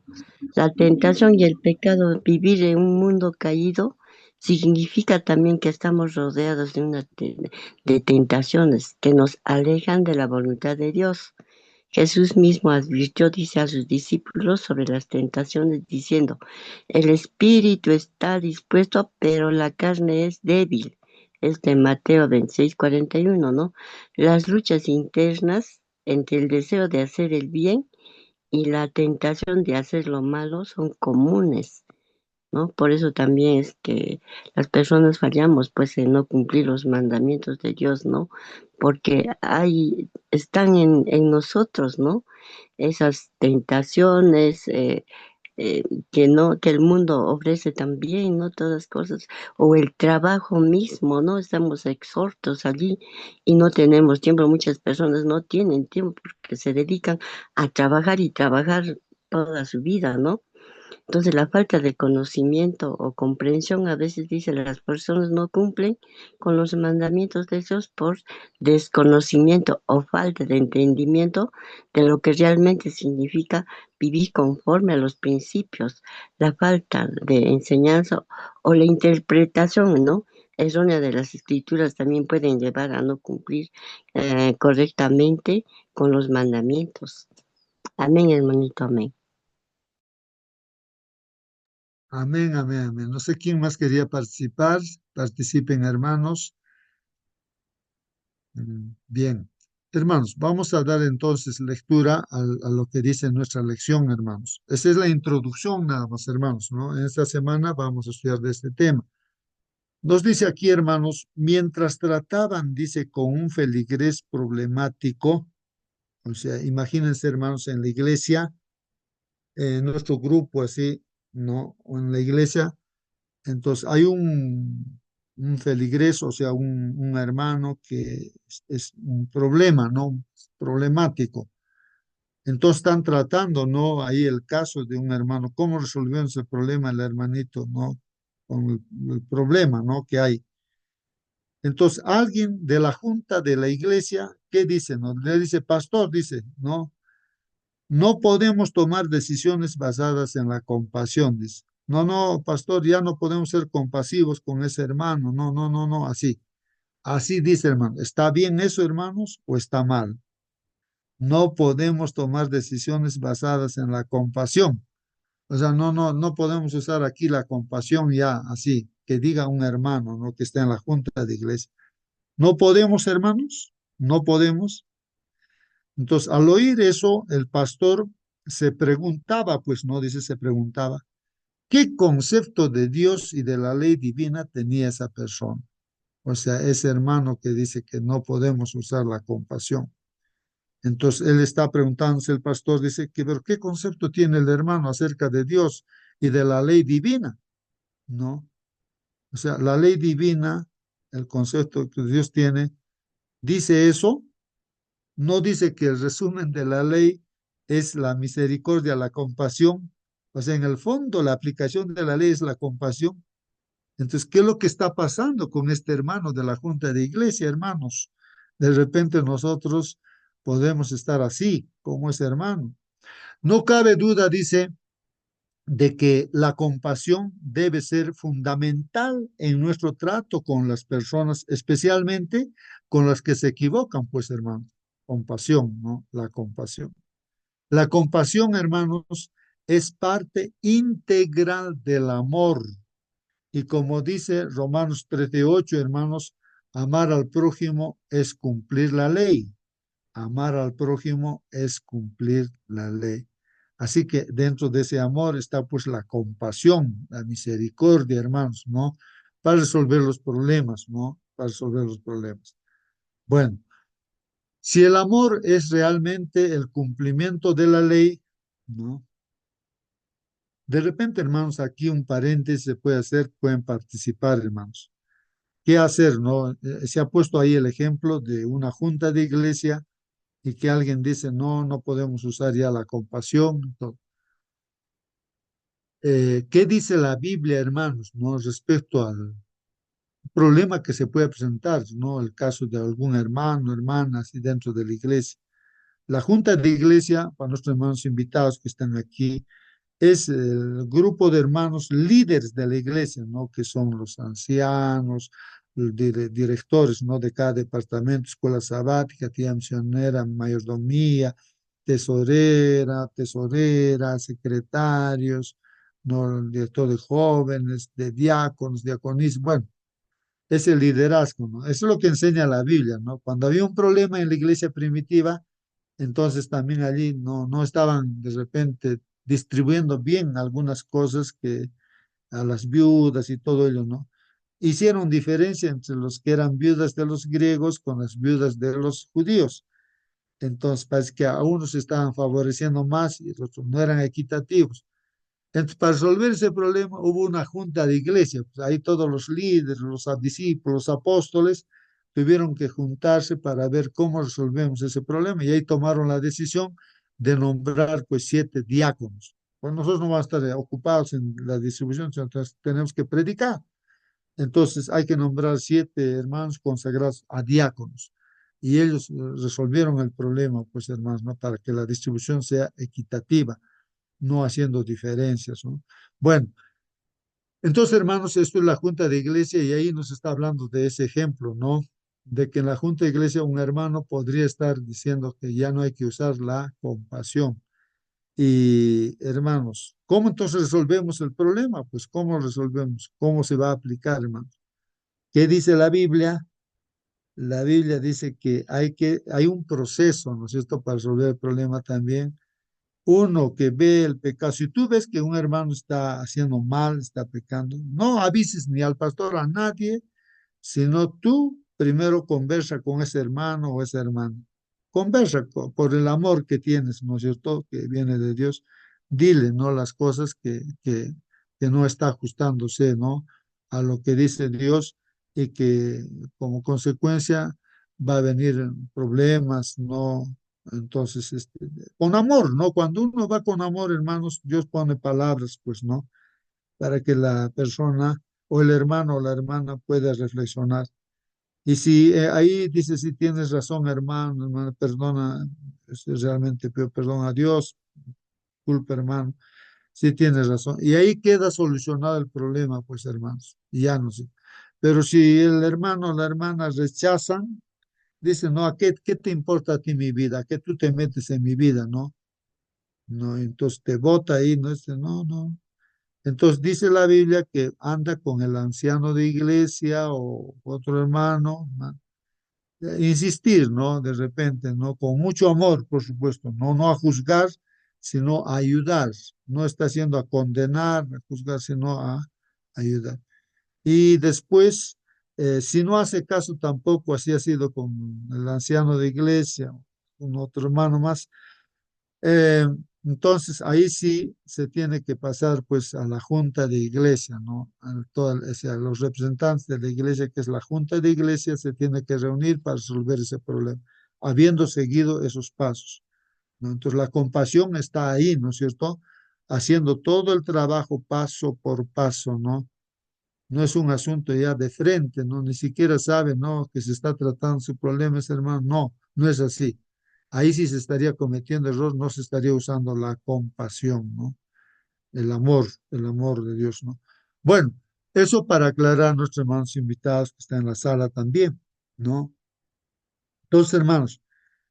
La tentación y el pecado, vivir en un mundo caído, significa también que estamos rodeados de tentaciones que nos alejan de la voluntad de Dios. Jesús mismo advirtió, dice a sus discípulos sobre las tentaciones, diciendo, el espíritu está dispuesto, pero la carne es débil. Es de Mateo 26:41, ¿no? Las luchas internas entre el deseo de hacer el bien y la tentación de hacer lo malo son comunes, ¿no? Por eso también es que las personas fallamos, pues, en no cumplir los mandamientos de Dios, ¿no? Porque están en nosotros, ¿no? Esas tentaciones, que el mundo ofrece también, ¿no? Todas cosas, o el trabajo mismo, ¿no? Estamos exhortos allí y no tenemos tiempo. Muchas personas no tienen tiempo porque se dedican a trabajar y trabajar toda su vida, ¿no? Entonces, la falta de conocimiento o comprensión, a veces dice, las personas no cumplen con los mandamientos de Dios por desconocimiento o falta de entendimiento de lo que realmente significa vivir conforme a los principios. La falta de enseñanza o la interpretación, ¿no?, errónea de las escrituras también pueden llevar a no cumplir correctamente con los mandamientos. Amén, hermanito, amén. amén, amén, amén. No sé quién más quería participar. Participen, hermanos. Bien. Hermanos, vamos a dar entonces lectura a lo que dice nuestra lección, hermanos. Esa es la introducción nada más, hermanos, ¿no? En esta semana vamos a estudiar de este tema. Nos dice aquí, hermanos, mientras trataban, dice, con un feligrés problemático, o sea, imagínense, hermanos, en la iglesia, en nuestro grupo así, ¿no? O en la iglesia, entonces hay un feligrés, o sea, un hermano que es un problema, ¿no? Problemático. Entonces están tratando, ¿no? Ahí el caso de un hermano, cómo resolvió ese problema el hermanito, ¿no? Con el problema, ¿no? Que hay. Entonces, alguien de la junta de la iglesia, ¿qué dice? ¿No? Le dice, pastor, dice, no, no podemos tomar decisiones basadas en la compasión, dice. No, no, pastor, ya no podemos ser compasivos con ese hermano. No, no, no, no, así. Así dice, hermano. ¿Está bien eso, hermanos, o está mal? No podemos tomar decisiones basadas en la compasión. O sea, no, no, no podemos usar aquí la compasión ya así, que diga un hermano, ¿no? Que está en la junta de iglesia. No podemos, hermanos, no podemos. Entonces, al oír eso, el pastor se preguntaba, pues no dice, se preguntaba, ¿qué concepto de Dios y de la ley divina tenía esa persona? O sea, ese hermano que dice que no podemos usar la compasión. Entonces él está preguntándose, el pastor dice que, pero ¿qué concepto tiene el hermano acerca de Dios y de la ley divina? ¿No? O sea, la ley divina, el concepto que Dios tiene, dice eso, no dice que el resumen de la ley es la misericordia, la compasión. O sea, en el fondo la aplicación de la ley es la compasión. Entonces, ¿qué es lo que está pasando con este hermano de la Junta de Iglesia, hermanos? De repente nosotros podemos estar así, como ese hermano. No cabe duda, dice, de que la compasión debe ser fundamental en nuestro trato con las personas, especialmente con las que se equivocan, pues, hermano. Compasión, ¿no? La compasión. La compasión, hermanos, es parte integral del amor. Y como dice Romanos 13:8, hermanos, amar al prójimo es cumplir la ley. Amar al prójimo es cumplir la ley. Así que dentro de ese amor está pues la compasión, la misericordia, hermanos, ¿no? Para resolver los problemas, ¿no? Para resolver los problemas. Bueno, si el amor es realmente el cumplimiento de la ley, ¿no? De repente, hermanos, aquí un paréntesis se puede hacer, pueden participar, hermanos. ¿Qué hacer, no? Se ha puesto ahí el ejemplo de una junta de iglesia y que alguien dice, no, no podemos usar ya la compasión. ¿Qué dice la Biblia, hermanos, no? Respecto al problema que se puede presentar, ¿no? El caso de algún hermano, hermana, así dentro de la iglesia. La junta de iglesia, para nuestros hermanos invitados que están aquí, es el grupo de hermanos líderes de la iglesia, ¿no? Que son los ancianos, los directores, ¿no? De cada departamento, escuela sabática, tía misionera, mayordomía, tesorera, secretarios, ¿no? El director de jóvenes, de diáconos, diaconis, bueno, es el liderazgo, ¿no? Eso es lo que enseña la Biblia, ¿no? Cuando había un problema en la iglesia primitiva, entonces también allí no estaban de repente distribuyendo bien algunas cosas que a las viudas y todo ello, ¿no? Hicieron diferencia entre los que eran viudas de los griegos con las viudas de los judíos. Entonces parece que a unos estaban favoreciendo más y los otros no eran equitativos. Entonces, para resolver ese problema hubo una junta de iglesia, pues ahí todos los líderes, los discípulos, los apóstoles tuvieron que juntarse para ver cómo resolvemos ese problema y ahí tomaron la decisión de nombrar pues 7 diáconos. Pues nosotros no vamos a estar ocupados en la distribución, sino que tenemos que predicar. Entonces hay que nombrar 7 hermanos consagrados a diáconos. Y ellos resolvieron el problema, pues hermanos, ¿no? Para que la distribución sea equitativa, no haciendo diferencias, ¿no? Bueno, entonces, hermanos, esto es la junta de iglesia y ahí nos está hablando de ese ejemplo, ¿no? De que en la junta de iglesia un hermano podría estar diciendo que ya no hay que usar la compasión. Y, hermanos, ¿cómo entonces resolvemos el problema? Pues, ¿cómo resolvemos? ¿Cómo se va a aplicar, hermanos? ¿Qué dice la Biblia? La Biblia dice que hay un proceso, ¿no es cierto?, para resolver el problema también. Uno que ve el pecado, si tú ves que un hermano está haciendo mal, está pecando, no avises ni al pastor, a nadie, sino tú primero conversa con ese hermano o esa hermana. Conversa por el amor que tienes, ¿no es cierto?, que viene de Dios. Dile, ¿no?, las cosas que no está ajustándose, ¿no?, a lo que dice Dios y que como consecuencia va a venir problemas, ¿no? Entonces, con amor, ¿no? Cuando uno va con amor, hermanos, Dios pone palabras, pues, ¿no? Para que la persona o el hermano o la hermana pueda reflexionar. Y si ahí dice, si tienes razón, hermano, hermana, perdona, realmente pido perdón a Dios, culpa, hermano, si tienes razón. Y ahí queda solucionado el problema, pues, hermanos, y ya no sé. Pero si el hermano o la hermana rechazan, dicen, no, ¿qué te importa a ti mi vida? ¿A qué tú te metes en mi vida, no? No, entonces te bota ahí, no, no, no. Entonces dice la Biblia que anda con el anciano de iglesia o otro hermano, ¿no? Insistir, ¿no? De repente, ¿no? Con mucho amor, por supuesto, no a juzgar, sino a ayudar. No está haciendo a condenar, a juzgar, sino a ayudar. Y después Si no hace caso tampoco, así ha sido con el anciano de iglesia, un otro hermano más, eh, entonces ahí sí se tiene que pasar pues a la junta de iglesia, ¿no? O sea, los representantes de la iglesia, que es la junta de iglesia, se tiene que reunir para resolver ese problema, habiendo seguido esos pasos, ¿no? Entonces la compasión está ahí, ¿no es cierto? Haciendo todo el trabajo paso por paso, ¿no? No es un asunto ya de frente, ¿no? Ni siquiera sabe, ¿no? Que se está tratando su problema, ese hermano. No, no es así. Ahí sí se estaría cometiendo error, no se estaría usando la compasión, ¿no? El amor de Dios, ¿no? Bueno, eso para aclarar a nuestros hermanos invitados que están en la sala también, ¿no? Entonces, hermanos,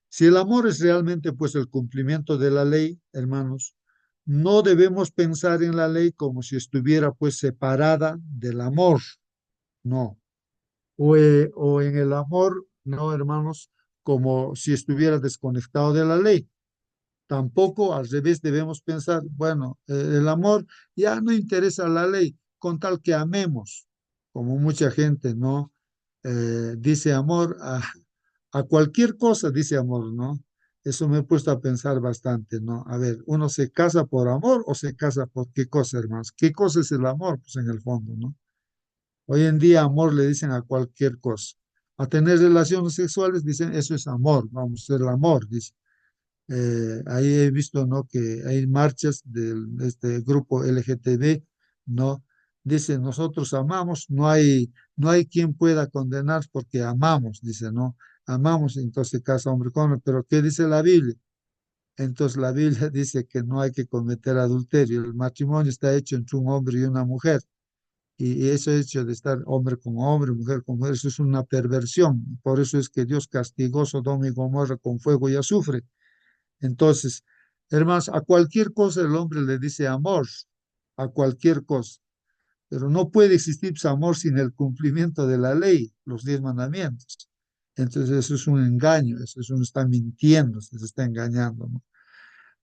si el amor es realmente pues el cumplimiento de la ley, hermanos, no debemos pensar en la ley como si estuviera pues separada del amor, no. O en el amor, no, hermanos, como si estuviera desconectado de la ley. Tampoco al revés debemos pensar, bueno, el amor ya no interesa la ley, con tal que amemos, como mucha gente, ¿no? Dice amor a cualquier cosa, dice amor, ¿no? Eso me he puesto a pensar bastante, ¿no? A ver, ¿uno se casa por amor o se casa por qué cosa, hermanos? ¿Qué cosa es el amor? Pues en el fondo, ¿no? Hoy en día amor le dicen a cualquier cosa. A tener relaciones sexuales dicen eso es amor, vamos a hacer el amor, dice. Ahí he visto, ¿no? Que hay marchas de este grupo LGTB, ¿no? Dice, nosotros amamos, no hay quien pueda condenar porque amamos, dice, ¿no? Amamos, entonces casa hombre con hombre, pero ¿qué dice la Biblia? Entonces la Biblia dice que no hay que cometer adulterio, el matrimonio está hecho entre un hombre y una mujer. Y ese hecho de estar hombre con hombre, mujer con mujer, eso es una perversión. Por eso es que Dios castigó Sodoma y Gomorra con fuego y azufre. Entonces, hermanos, a cualquier cosa el hombre le dice amor, a cualquier cosa. Pero no puede existir pues, amor sin el cumplimiento de la ley, los 10 mandamientos. Entonces, eso es un engaño, eso es uno está mintiendo, se está engañando, ¿no?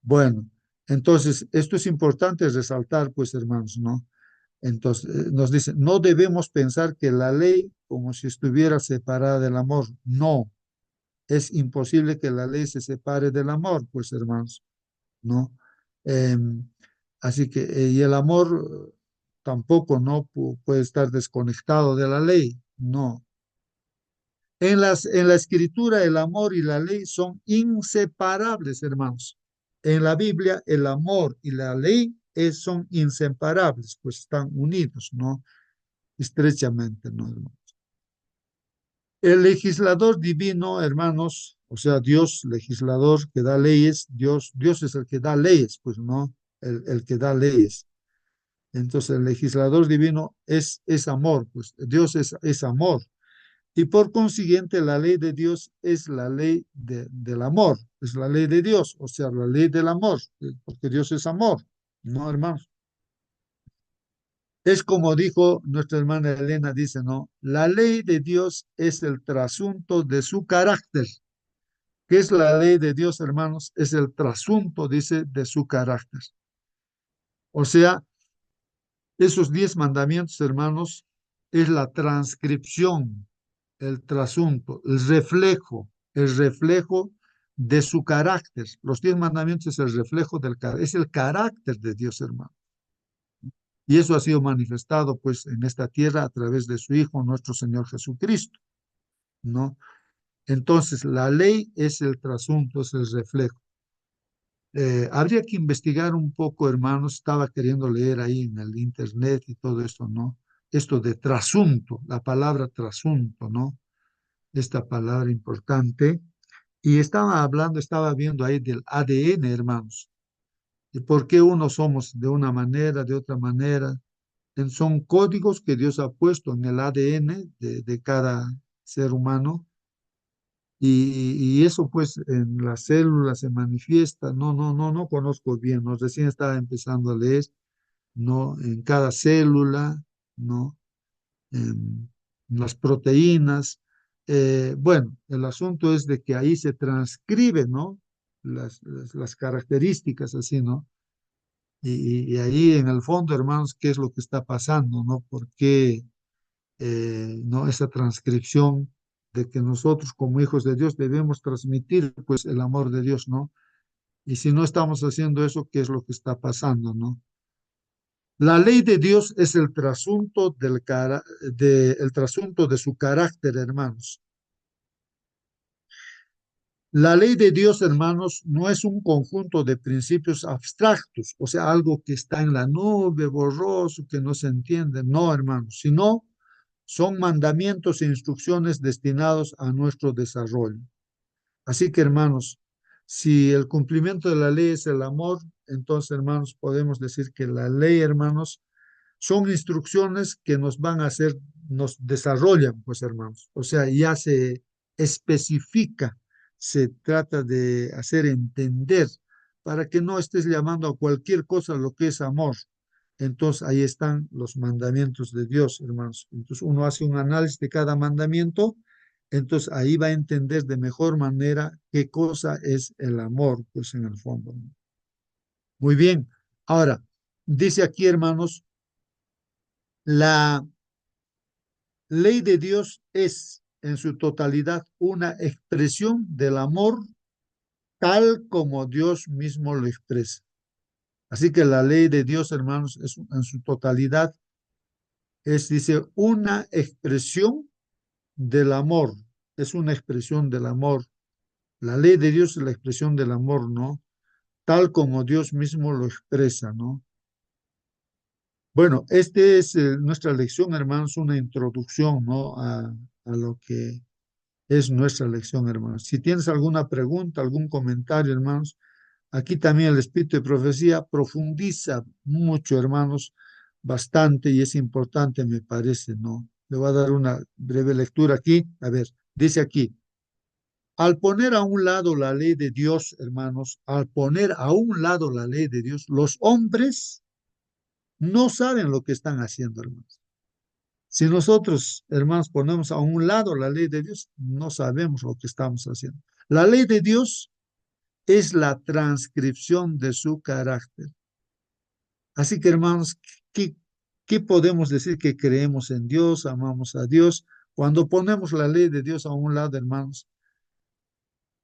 Bueno, entonces, esto es importante resaltar, pues, hermanos, ¿no? Entonces, nos dice, no debemos pensar que la ley como si estuviera separada del amor. No, es imposible que la ley se separe del amor, pues hermanos, ¿no? Em, Así que, y el amor tampoco, ¿no? Puede estar desconectado de la ley, no. En la escritura, el amor y la ley son inseparables, hermanos. En la Biblia, el amor y la ley son inseparables, pues están unidos, ¿no? Estrechamente, ¿no, hermano? El legislador divino, hermanos, o sea, Dios, legislador que da leyes, Dios es el que da leyes, pues no, el que da leyes. Entonces, el legislador divino es amor, pues Dios es amor. Y por consiguiente, la ley de Dios es la ley del amor, es la ley de Dios, o sea, la ley del amor, porque Dios es amor, ¿no, hermanos? Es como dijo nuestra hermana Elena, dice, ¿no? La ley de Dios es el trasunto de su carácter. ¿Qué es la ley de Dios, hermanos? Es el trasunto, dice, de su carácter. O sea, esos 10 mandamientos, hermanos, es la transcripción, el trasunto, el reflejo de su carácter. Los 10 mandamientos es el reflejo del carácter, es el carácter de Dios, hermano. Y eso ha sido manifestado, pues, en esta tierra a través de su Hijo, nuestro Señor Jesucristo, ¿no? Entonces, la ley es el trasunto, es el reflejo. Habría que investigar un poco, hermanos. Estaba queriendo leer ahí en el internet y todo esto, ¿no? Esto de trasunto, la palabra trasunto, ¿no? Esta palabra importante. Y estaba viendo ahí del ADN, hermanos. De por qué unos somos de una manera, de otra manera. Son códigos que Dios ha puesto en el ADN de cada ser humano. Y eso pues en las células se manifiesta. No conozco bien, no, recién estaba empezando a leer, ¿no? En cada célula, ¿no? En las proteínas. Bueno, el asunto es de que ahí se transcriben, ¿no? Las características así, ¿no? Y ahí en el fondo, hermanos, ¿qué es lo que está pasando, ¿no? ¿Por qué? ¿no? Esa transcripción de que nosotros como hijos de Dios debemos transmitir pues el amor de Dios, ¿no? Y si no estamos haciendo eso, ¿qué es lo que está pasando, no? La ley de Dios es el trasunto el trasunto de su carácter, hermanos. La ley de Dios, hermanos, no es un conjunto de principios abstractos, o sea, algo que está en la nube, borroso, que no se entiende. No, hermanos, sino son mandamientos e instrucciones destinados a nuestro desarrollo. Así que, hermanos, si el cumplimiento de la ley es el amor, entonces, hermanos, podemos decir que la ley, hermanos, son instrucciones que nos van a hacer, nos desarrollan, pues hermanos. O sea, ya se especifica, se trata de hacer entender para que no estés llamando a cualquier cosa lo que es amor. Entonces ahí están los mandamientos de Dios, hermanos. Entonces uno hace un análisis de cada mandamiento, entonces ahí va a entender de mejor manera qué cosa es el amor, pues en el fondo. Muy bien. Ahora, dice aquí, hermanos, la ley de Dios es en su totalidad una expresión del amor tal como Dios mismo lo expresa. Así que la ley de Dios, hermanos, es en su totalidad es, dice, una expresión del amor. Es una expresión del amor. La ley de Dios es la expresión del amor, ¿no? Tal como Dios mismo lo expresa, ¿no? Bueno, este es nuestra lección, hermanos, una introducción, ¿no? A lo que es nuestra lección, hermanos. Si tienes alguna pregunta, algún comentario, hermanos, aquí también el espíritu de profecía profundiza mucho, hermanos, bastante y es importante, me parece, ¿no? Le voy a dar una breve lectura aquí. A ver, dice aquí, al poner a un lado la ley de Dios, hermanos, al poner a un lado la ley de Dios, los hombres no saben lo que están haciendo, hermanos. Si nosotros, hermanos, ponemos a un lado la ley de Dios, no sabemos lo que estamos haciendo. La ley de Dios es la transcripción de su carácter. Así que, hermanos, ¿qué, qué podemos decir que creemos en Dios, amamos a Dios? Cuando ponemos la ley de Dios a un lado, hermanos,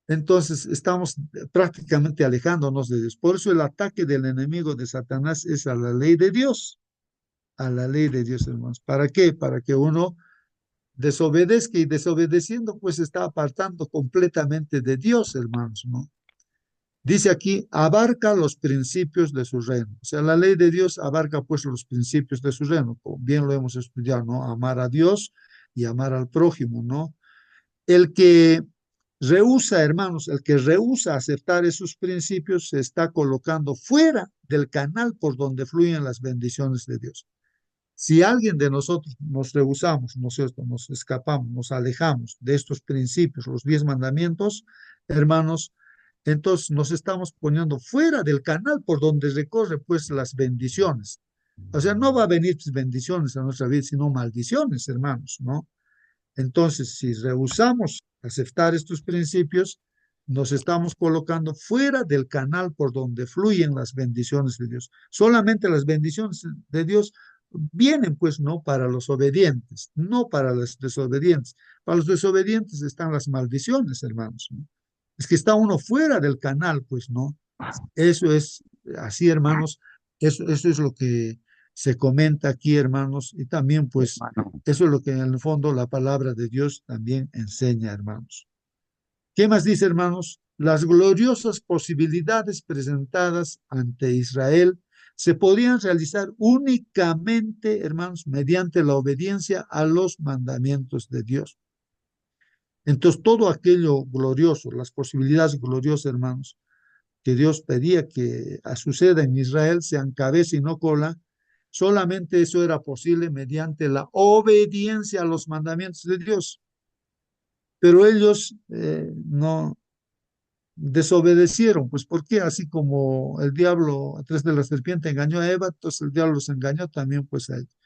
entonces estamos prácticamente alejándonos de Dios. Por eso el ataque del enemigo de Satanás es a la ley de Dios, a la ley de Dios, hermanos. ¿Para qué? Para que uno desobedezca y desobedeciendo, pues está apartando completamente de Dios, hermanos, ¿no? Dice aquí, abarca los principios de su reino. O sea, la ley de Dios abarca pues los principios de su reino, como bien lo hemos estudiado, ¿no? Amar a Dios y amar al prójimo, ¿no? El que rehúsa, hermanos, el que rehúsa aceptar esos principios se está colocando fuera del canal por donde fluyen las bendiciones de Dios. Si alguien de nosotros nos rehusamos, ¿no es cierto? Nos escapamos, nos alejamos de estos principios, los 10 mandamientos, hermanos, entonces nos estamos poniendo fuera del canal por donde recorre pues las bendiciones. O sea, no va a venir pues, bendiciones a nuestra vida, sino maldiciones, hermanos, ¿no? Entonces, si rehusamos aceptar estos principios, nos estamos colocando fuera del canal por donde fluyen las bendiciones de Dios. Solamente las bendiciones de Dios vienen, pues, no para los obedientes, no para los desobedientes. Para los desobedientes están las maldiciones, hermanos, ¿no? Es que está uno fuera del canal, pues, ¿no? Eso es así, hermanos. Eso es lo que se comenta aquí, hermanos, y también, pues, Hermano, eso es lo que en el fondo la palabra de Dios también enseña, hermanos. ¿Qué más dice, hermanos? Las gloriosas posibilidades presentadas ante Israel se podían realizar únicamente, hermanos, mediante la obediencia a los mandamientos de Dios. Entonces, todo aquello glorioso, las posibilidades gloriosas, hermanos, que Dios pedía que suceda en Israel, sean cabeza y no cola, solamente eso era posible mediante la obediencia a los mandamientos de Dios. Pero ellos no desobedecieron, pues ¿por qué? Así como el diablo a través de la serpiente engañó a Eva, entonces el diablo los engañó también pues a ellos.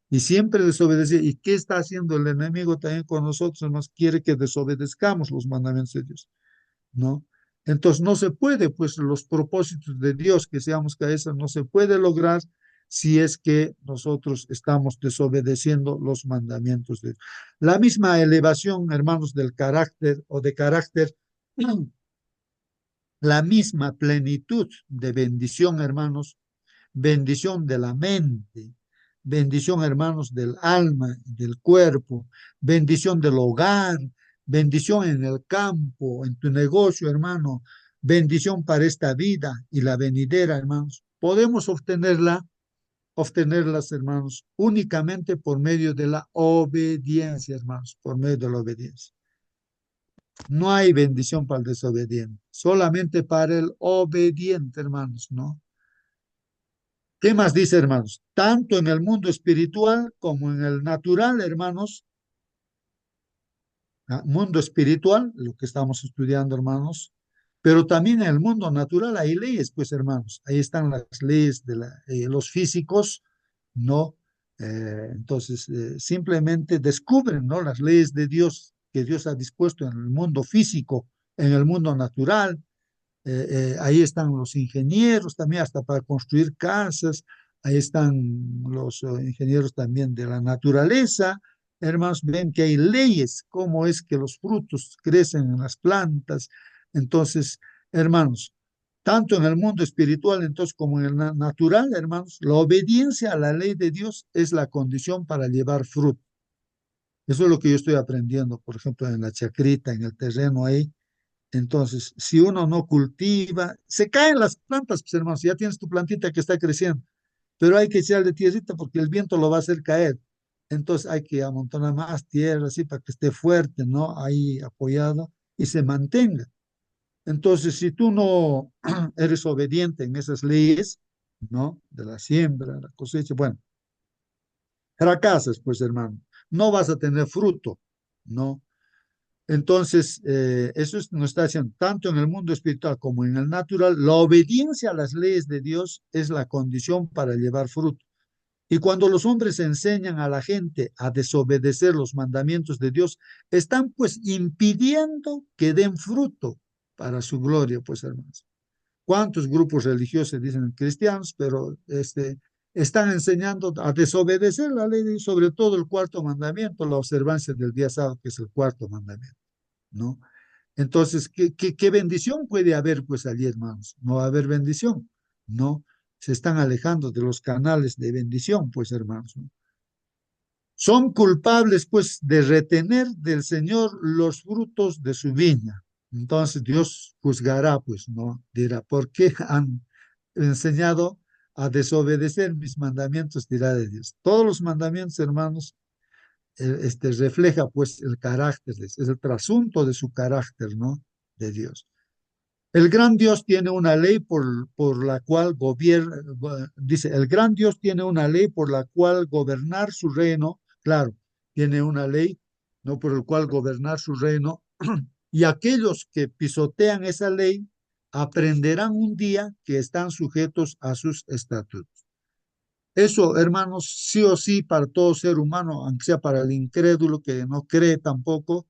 Y siempre desobedecía. ¿Y qué está haciendo el enemigo también con nosotros? Nos quiere que desobedezcamos los mandamientos de Dios, ¿no? Entonces no se puede, pues los propósitos de Dios, que seamos cabezas, no se puede lograr si es que nosotros estamos desobedeciendo los mandamientos de Dios. La misma elevación, hermanos, del carácter o de carácter, la misma plenitud de bendición, hermanos, bendición de la mente, bendición, hermanos, del alma, del cuerpo, bendición del hogar, bendición en el campo, en tu negocio, hermano, bendición para esta vida y la venidera, hermanos. Podemos obtenerlas, hermanos, únicamente por medio de la obediencia, hermanos, por medio de la obediencia. No hay bendición para el desobediente, solamente para el obediente, hermanos, ¿no? ¿Qué más dice, hermanos? Tanto en el mundo espiritual como en el natural, hermanos. Mundo espiritual, lo que estamos estudiando, hermanos. Pero también en el mundo natural hay leyes, pues, hermanos. Ahí están las leyes de los físicos, ¿no? Entonces, simplemente descubren, ¿no? Las leyes de Dios que Dios ha dispuesto en el mundo físico, en el mundo natural. Ahí están los ingenieros también, hasta para construir casas. Ahí están los ingenieros también de la naturaleza. Hermanos, ven que hay leyes, cómo es que los frutos crecen en las plantas. Entonces, hermanos, tanto en el mundo espiritual entonces como en el natural, hermanos, la obediencia a la ley de Dios es la condición para llevar fruto. Eso es lo que yo estoy aprendiendo, por ejemplo, en la chacrita, en el terreno ahí. Entonces, si uno no cultiva, se caen las plantas, pues hermanos, ya tienes tu plantita que está creciendo, pero hay que echarle tierrita porque el viento lo va a hacer caer. Entonces hay que amontonar más tierra así para que esté fuerte, ¿no? Ahí apoyado y se mantenga. Entonces, si tú no eres obediente en esas leyes, ¿no? De la siembra, la cosecha, bueno, fracasas, pues hermano, no vas a tener fruto, ¿no? Entonces, nos está haciendo, tanto en el mundo espiritual como en el natural, la obediencia a las leyes de Dios es la condición para llevar fruto. Y cuando los hombres enseñan a la gente a desobedecer los mandamientos de Dios, están pues impidiendo que den fruto para su gloria, pues hermanos. ¿Cuántos grupos religiosos se dicen cristianos, pero están enseñando a desobedecer la ley de Dios, sobre todo el cuarto mandamiento, la observancia del día sábado, que es el cuarto mandamiento, ¿no? Entonces, ¿qué bendición puede haber pues allí, hermanos? No va a haber bendición, ¿no? Se están alejando de los canales de bendición, pues, hermanos, ¿no? Son culpables pues de retener del Señor los frutos de su viña. Entonces Dios juzgará, pues, ¿no? Dirá, ¿por qué han enseñado a desobedecer mis mandamientos? Dirá de Dios. Todos los mandamientos, hermanos, refleja pues el carácter, es el trasunto de su carácter, ¿no? De Dios. El gran Dios tiene una ley por la cual gobierna, dice, el gran Dios tiene una ley por la cual gobernar su reino, claro, tiene una ley, ¿no? Por el cual gobernar su reino, y aquellos que pisotean esa ley aprenderán un día que están sujetos a sus estatutos. Eso, hermanos, sí o sí para todo ser humano, aunque sea para el incrédulo que no cree tampoco,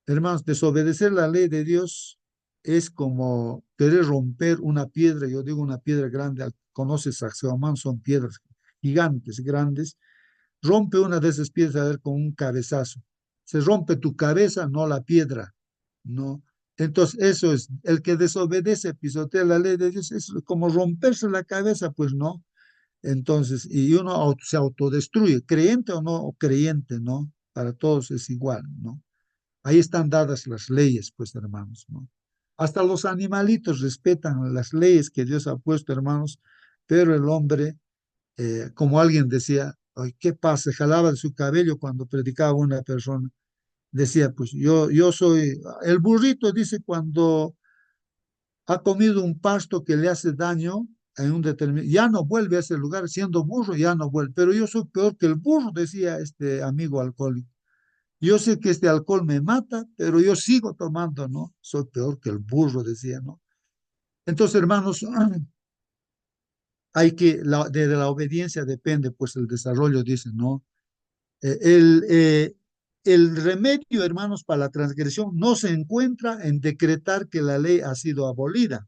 hermanos, desobedecer la ley de Dios es como querer romper una piedra, yo digo una piedra grande, conoces Sacsayhuamán, son piedras gigantes, grandes, rompe una de esas piedras a ver con un cabezazo. Se rompe tu cabeza, no la piedra, ¿no? Entonces, eso es, el que desobedece, pisotea la ley de Dios, es como romperse la cabeza, pues no. Entonces, y uno se autodestruye, creyente o no, o creyente, ¿no? Para todos es igual, ¿no? Ahí están dadas las leyes, pues, hermanos, ¿no? Hasta los animalitos respetan las leyes que Dios ha puesto, hermanos, pero el hombre, como alguien decía, ay, ¿qué pasa? Jalaba de su cabello cuando predicaba una persona. Decía, pues yo soy, el burrito dice cuando ha comido un pasto que le hace daño en un determinado, ya no vuelve a ese lugar, siendo burro ya no vuelve, pero yo soy peor que el burro, decía este amigo alcohólico. Yo sé que este alcohol me mata, pero yo sigo tomando, ¿no? Soy peor que el burro, decía, ¿no? Entonces, hermanos, de la obediencia depende, pues, el desarrollo, dice, ¿no? Eh, el, eh, el remedio, hermanos, para la transgresión no se encuentra en decretar que la ley ha sido abolida,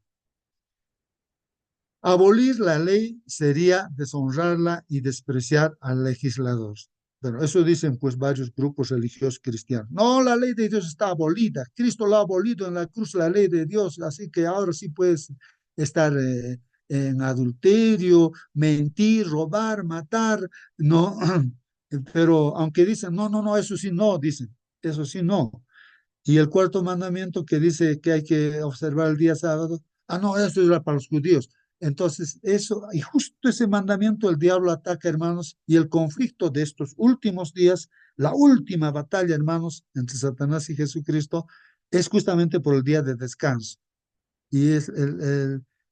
Abolir la ley sería deshonrarla y despreciar al legislador. Bueno, eso dicen pues varios grupos religiosos cristianos. No, la ley de Dios está abolida. Cristo la ha abolido en la cruz, la ley de Dios. Así que ahora sí puedes estar en adulterio, mentir, robar, matar. No, pero aunque dicen, no, no, no, eso sí no, dicen, eso sí no. Y el cuarto mandamiento que dice que hay que observar el día sábado, no, eso era para los judíos. Entonces, eso, y justo ese mandamiento el diablo ataca, hermanos, y el conflicto de estos últimos días, la última batalla, hermanos, entre Satanás y Jesucristo, es justamente por el día de descanso. Y es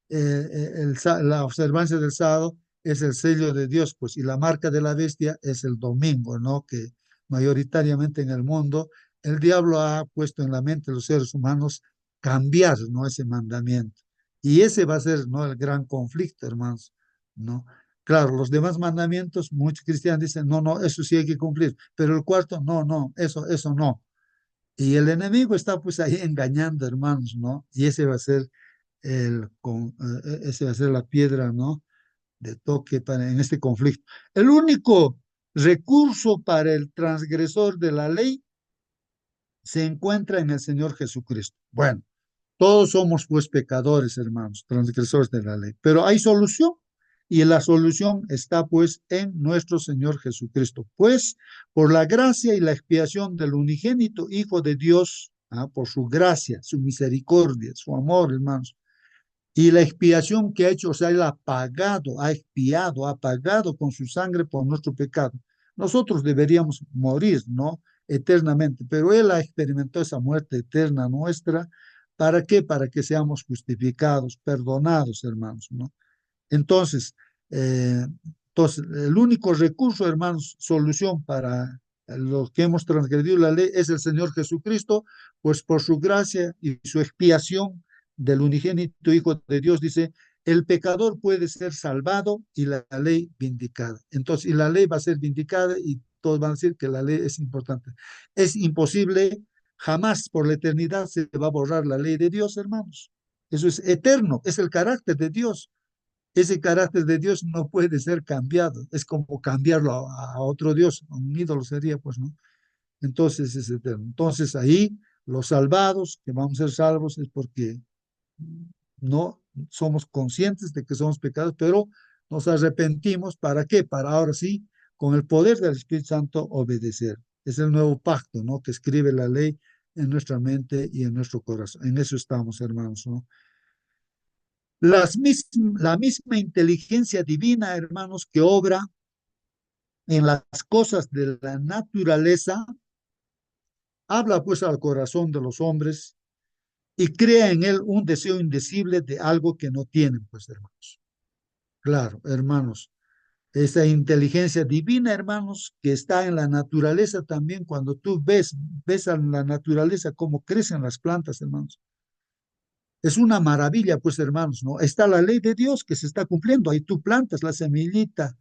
la observancia del sábado es el sello de Dios, pues, y la marca de la bestia es el domingo, ¿no? Que mayoritariamente en el mundo el diablo ha puesto en la mente de los seres humanos cambiar, ¿no? Ese mandamiento. Y ese va a ser, ¿no? El gran conflicto, hermanos, ¿no? Claro, los demás mandamientos, muchos cristianos dicen, no, no, eso sí hay que cumplir, pero el cuarto, no, no, eso no. Y el enemigo está pues ahí engañando, hermanos, ¿no? Y ese va a ser ese va a ser la piedra, ¿no? De toque en este conflicto. El único recurso para el transgresor de la ley se encuentra en el Señor Jesucristo. Bueno, todos somos pues pecadores, hermanos, transgresores de la ley, pero hay solución y la solución está pues en nuestro Señor Jesucristo. Pues por la gracia y la expiación del unigénito Hijo de Dios, por su gracia, su misericordia, su amor, hermanos, y la expiación que ha hecho, o sea, Él ha pagado, ha expiado, ha pagado con su sangre por nuestro pecado. Nosotros deberíamos morir, ¿no? Eternamente, pero Él ha experimentado esa muerte eterna nuestra. ¿Para qué? Para que seamos justificados, perdonados, hermanos, ¿no? Entonces, eh, el único recurso, hermanos, solución para los que hemos transgredido la ley es el Señor Jesucristo, pues por su gracia y su expiación del unigénito Hijo de Dios, dice, el pecador puede ser salvado y la ley vindicada. Entonces, y la ley va a ser vindicada y todos van a decir que la ley es importante. Es imposible, jamás por la eternidad se va a borrar la ley de Dios, hermanos. Eso es eterno, es el carácter de Dios. Ese carácter de Dios no puede ser cambiado. Es como cambiarlo a otro Dios. Un ídolo sería, pues, ¿no? Entonces es eterno. Entonces ahí los salvados, que vamos a ser salvos, es porque no somos conscientes de que somos pecados, pero nos arrepentimos. ¿Para qué? Para ahora sí, con el poder del Espíritu Santo, obedecer. Es el nuevo pacto, ¿no? Que escribe la ley en nuestra mente y en nuestro corazón. En eso estamos, hermanos, ¿no? La misma inteligencia divina, hermanos, que obra en las cosas de la naturaleza, habla pues al corazón de los hombres y crea en él un deseo indecible de algo que no tienen, pues, hermanos. Claro, hermanos, esa inteligencia divina, hermanos, que está en la naturaleza también, cuando tú ves a la naturaleza cómo crecen las plantas, hermanos. Es una maravilla, pues, hermanos, ¿no? Está la ley de Dios que se está cumpliendo. Ahí tú plantas la semillita,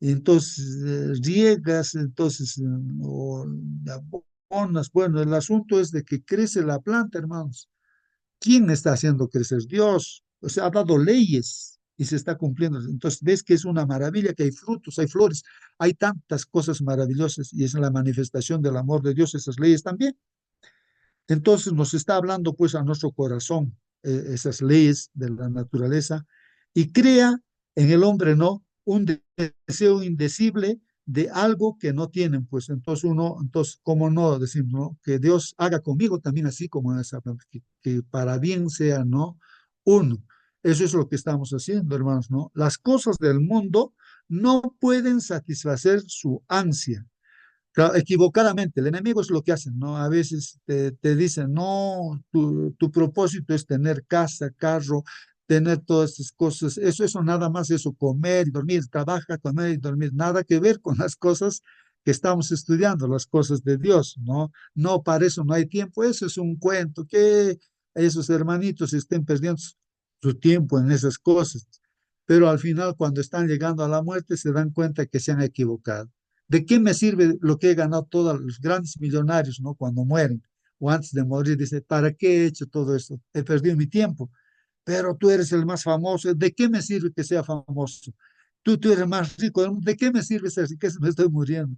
entonces riegas, entonces o la abonas. Bueno, el asunto es de que crece la planta, hermanos. ¿Quién está haciendo crecer? Dios. O sea, ha dado leyes y se está cumpliendo. Entonces ves que es una maravilla, que hay frutos, hay flores, hay tantas cosas maravillosas y es la manifestación del amor de Dios, esas leyes también. Entonces nos está hablando pues a nuestro corazón esas leyes de la naturaleza y crea en el hombre, ¿no? Un deseo indecible de algo que no tienen, pues entonces, ¿cómo no decimos, ¿no? Que Dios haga conmigo también así como esa, que para bien sea, ¿no? Uno. Eso es lo que estamos haciendo, hermanos, ¿no? Las cosas del mundo no pueden satisfacer su ansia. Claro, equivocadamente, el enemigo es lo que hacen, ¿no? A veces te dicen, no, tu propósito es tener casa, carro, tener todas esas cosas, eso nada más, eso, comer y dormir, trabaja, comer y dormir, nada que ver con las cosas que estamos estudiando, las cosas de Dios, ¿no? No, para eso no hay tiempo, eso es un cuento, que esos hermanitos estén perdiendo su tiempo en esas cosas, pero al final, cuando están llegando a la muerte, se dan cuenta que se han equivocado. ¿De qué me sirve lo que he ganado todos los grandes millonarios, ¿no? Cuando mueren o antes de morir, dice, ¿para qué he hecho todo esto? He perdido mi tiempo. pero tú eres el más famoso. ¿De qué me sirve que sea famoso? Tú eres más rico del mundo. ¿De qué me sirve ser riqueza? Me estoy muriendo.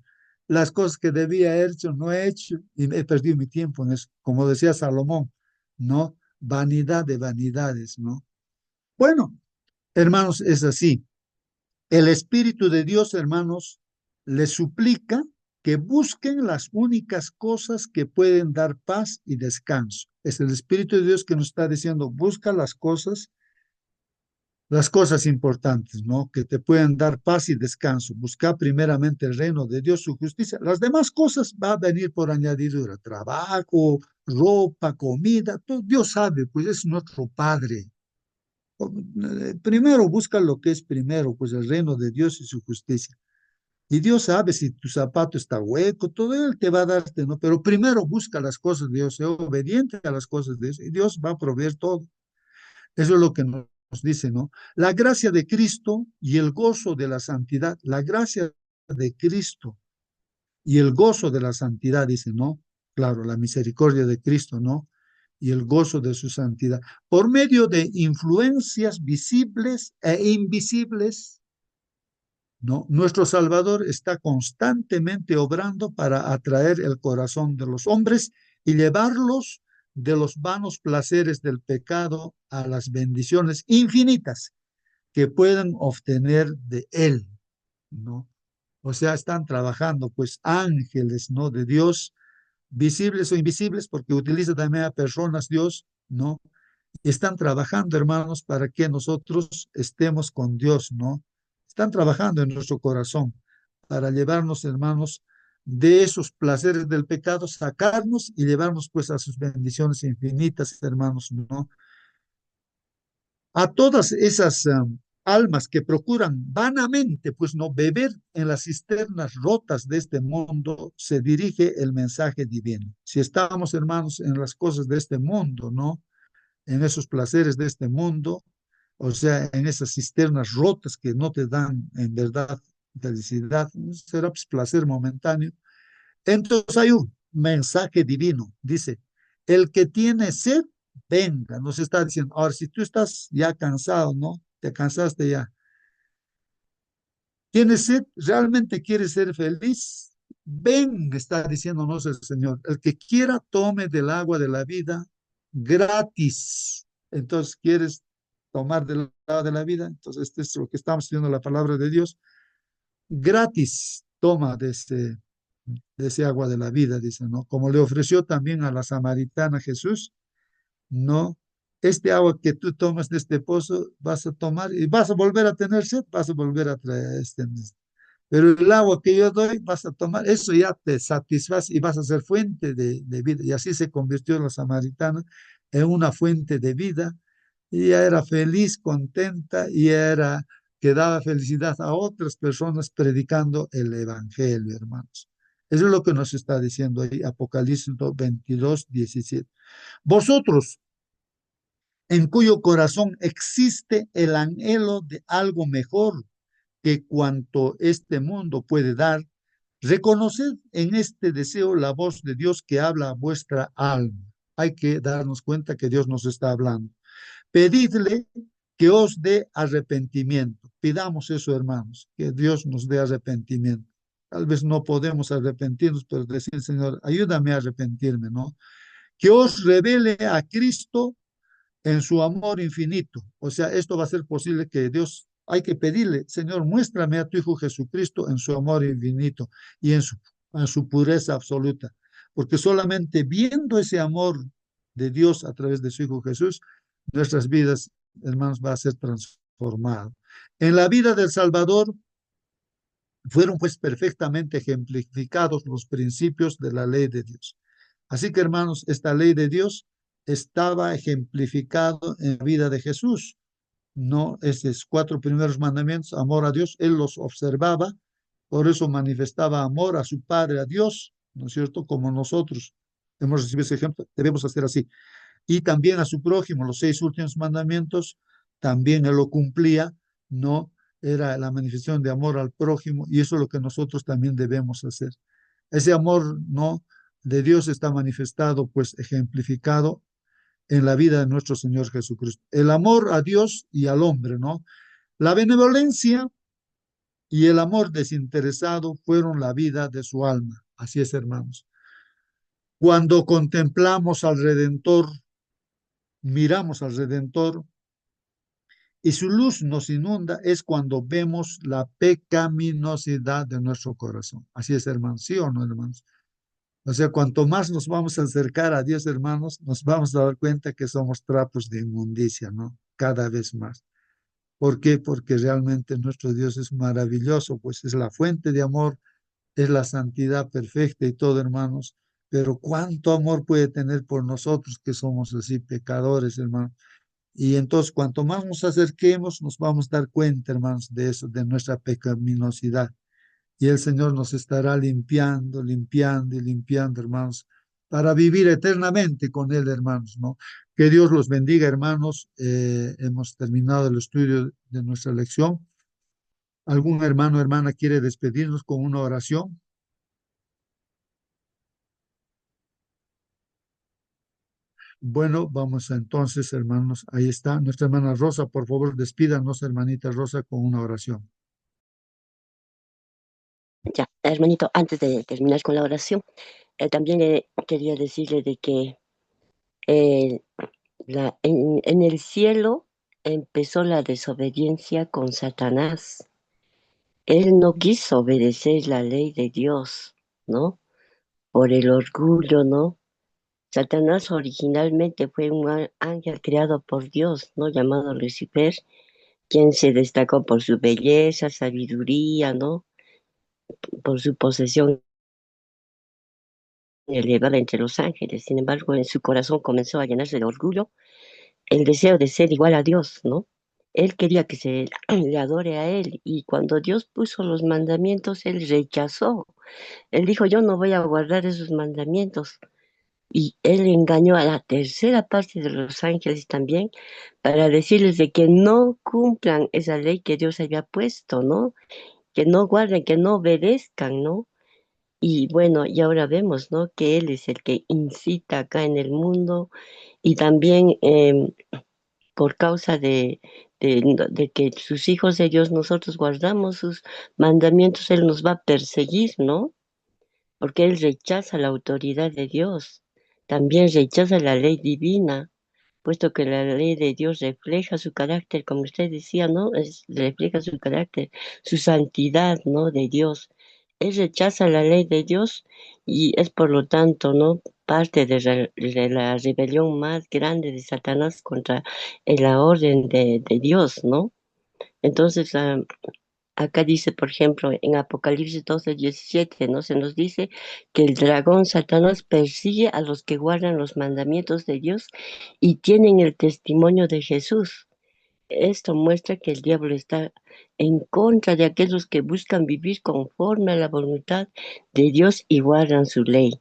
Las cosas que debía haber hecho, no he hecho y he perdido mi tiempo en eso. Como decía Salomón, ¿no? Vanidad de vanidades, ¿no? Bueno, hermanos, es así. El Espíritu de Dios, hermanos, les suplica que busquen las únicas cosas que pueden dar paz y descanso. Es el Espíritu de Dios que nos está diciendo, busca las cosas importantes, ¿no? Que te pueden dar paz y descanso. Busca primeramente el reino de Dios, su justicia. Las demás cosas va a venir por añadidura, trabajo, ropa, comida, todo. Dios sabe, pues es nuestro Padre. Primero busca lo que es primero, pues el reino de Dios y su justicia. Y Dios sabe si tu zapato está hueco, todo Él te va a darte, ¿no? Pero primero busca las cosas de Dios, sé obediente a las cosas de Dios, y Dios va a proveer todo. Eso es lo que nos dice, ¿no? La gracia de Cristo y el gozo de la santidad, la gracia de Cristo y el gozo de la santidad, dice, ¿no? Claro, la misericordia de Cristo, ¿no? Y el gozo de su santidad, por medio de influencias visibles e invisibles, ¿no? Nuestro Salvador está constantemente obrando para atraer el corazón de los hombres y llevarlos de los vanos placeres del pecado a las bendiciones infinitas que pueden obtener de Él, ¿no? O sea, están trabajando pues ángeles, ¿no? De Dios, visibles o invisibles, porque utiliza también a personas Dios, ¿no? Están trabajando, hermanos, para que nosotros estemos con Dios, ¿no? Están trabajando en nuestro corazón para llevarnos, hermanos, de esos placeres del pecado, sacarnos y llevarnos pues a sus bendiciones infinitas, hermanos, ¿no? A todas esas almas que procuran vanamente, pues no beber en las cisternas rotas de este mundo, se dirige el mensaje divino. Si estamos, hermanos, en las cosas de este mundo, ¿no? En esos placeres de este mundo, o sea, en esas cisternas rotas que no te dan en verdad felicidad, será pues placer momentáneo. Entonces hay un mensaje divino, dice, el que tiene sed, venga, nos está diciendo, ahora si tú estás ya cansado, ¿no? Te cansaste ya. ¿Tienes sed? ¿Realmente quieres ser feliz? Ven, está diciéndonos el Señor. El que quiera, tome del agua de la vida gratis. Entonces, ¿quieres tomar del agua de la vida? Entonces, esto es lo que estamos estudiando la palabra de Dios. Gratis, toma de ese agua de la vida, dice, ¿no? Como le ofreció también a la samaritana Jesús, ¿no? Este agua que tú tomas de este pozo, vas a tomar y vas a volver a tener sed, vas a volver a traer pero el agua que yo doy vas a tomar, eso ya te satisface y vas a ser fuente de vida. Y así se convirtió la samaritana en una fuente de vida. Y ella era feliz, contenta y era que daba felicidad a otras personas predicando el evangelio, hermanos. Eso es lo que nos está diciendo ahí Apocalipsis 22:17. Vosotros, en cuyo corazón existe el anhelo de algo mejor que cuanto este mundo puede dar, reconoced en este deseo la voz de Dios que habla a vuestra alma. Hay que darnos cuenta que Dios nos está hablando. Pedidle que os dé arrepentimiento. Pidamos eso, hermanos, que Dios nos dé arrepentimiento. Tal vez no podemos arrepentirnos, pero decir, Señor, ayúdame a arrepentirme, ¿no? Que os revele a Cristo en su amor infinito. O sea, esto va a ser posible que Dios, hay que pedirle, Señor, muéstrame a tu Hijo Jesucristo en su amor infinito y en su pureza absoluta. Porque solamente viendo ese amor de Dios a través de su Hijo Jesús, nuestras vidas, hermanos, va a ser transformado. En la vida del Salvador fueron pues perfectamente ejemplificados los principios de la ley de Dios. Así que, hermanos, esta ley de Dios estaba ejemplificado en la vida de Jesús. No, estos 4 primeros mandamientos, amor a Dios, él los observaba, por eso manifestaba amor a su Padre, a Dios, ¿no es cierto? Como nosotros hemos recibido ese ejemplo, debemos hacer así. Y también a su prójimo, los 6 últimos mandamientos, también él lo cumplía, ¿no? Era la manifestación de amor al prójimo y eso es lo que nosotros también debemos hacer. Ese amor, ¿no? De Dios está manifestado, pues ejemplificado en la vida de nuestro Señor Jesucristo. El amor a Dios y al hombre, ¿no? La benevolencia y el amor desinteresado fueron la vida de su alma. Así es, hermanos. Cuando contemplamos al Redentor, miramos al Redentor y su luz nos inunda, es cuando vemos la pecaminosidad de nuestro corazón. Así es, hermanos, ¿sí o no, hermanos? O sea, cuanto más nos vamos a acercar a Dios, hermanos, nos vamos a dar cuenta que somos trapos de inmundicia, ¿no? Cada vez más. ¿Por qué? Porque realmente nuestro Dios es maravilloso, pues es la fuente de amor, es la santidad perfecta y todo, hermanos. Pero cuánto amor puede tener por nosotros que somos así pecadores, hermanos. Y entonces, cuanto más nos acerquemos, nos vamos a dar cuenta, hermanos, de eso, de nuestra pecaminosidad. Y el Señor nos estará limpiando, limpiando y limpiando, hermanos, para vivir eternamente con Él, hermanos, ¿no? Que Dios los bendiga, hermanos. Hemos terminado el estudio de nuestra lección. ¿Algún hermano o hermana quiere despedirnos con una oración? Bueno, vamos entonces, hermanos. Ahí está. Nuestra hermana Rosa, por favor, despídanos, hermanita Rosa, con una oración. Ya, hermanito, antes de terminar con la oración, también quería decirle de que eh, en el cielo empezó la desobediencia con Satanás. Él no quiso obedecer la ley de Dios, ¿no? Por el orgullo, ¿no? Satanás originalmente fue un ángel creado por Dios, ¿no? Llamado Lucifer, quien se destacó por su belleza, sabiduría, ¿no? Por su posesión elevada entre los ángeles. Sin embargo, en su corazón comenzó a llenarse de orgullo, el deseo de ser igual a Dios, ¿no? Él quería que se le adore a él y cuando Dios puso los mandamientos, él rechazó. Él dijo, yo no voy a guardar esos mandamientos. Y él engañó a la tercera parte de los ángeles también para decirles de que no cumplan esa ley que Dios había puesto, ¿no? Que no guarden, que no obedezcan, ¿no? Y bueno, y ahora vemos, ¿no? Que Él es el que incita acá en el mundo y también por causa de que sus hijos de Dios, nosotros guardamos sus mandamientos, Él nos va a perseguir, ¿no? Porque Él rechaza la autoridad de Dios, también rechaza la ley divina, puesto que la ley de Dios refleja su carácter, como usted decía, ¿no? Refleja su carácter, su santidad, ¿no? De Dios. Él rechaza la ley de Dios y es por lo tanto, ¿no? Parte de la rebelión más grande de Satanás contra la orden de Dios, ¿no? Entonces, acá dice, por ejemplo, en Apocalipsis 12:17, ¿no? Se nos dice que el dragón Satanás persigue a los que guardan los mandamientos de Dios y tienen el testimonio de Jesús. Esto muestra que el diablo está en contra de aquellos que buscan vivir conforme a la voluntad de Dios y guardan su ley,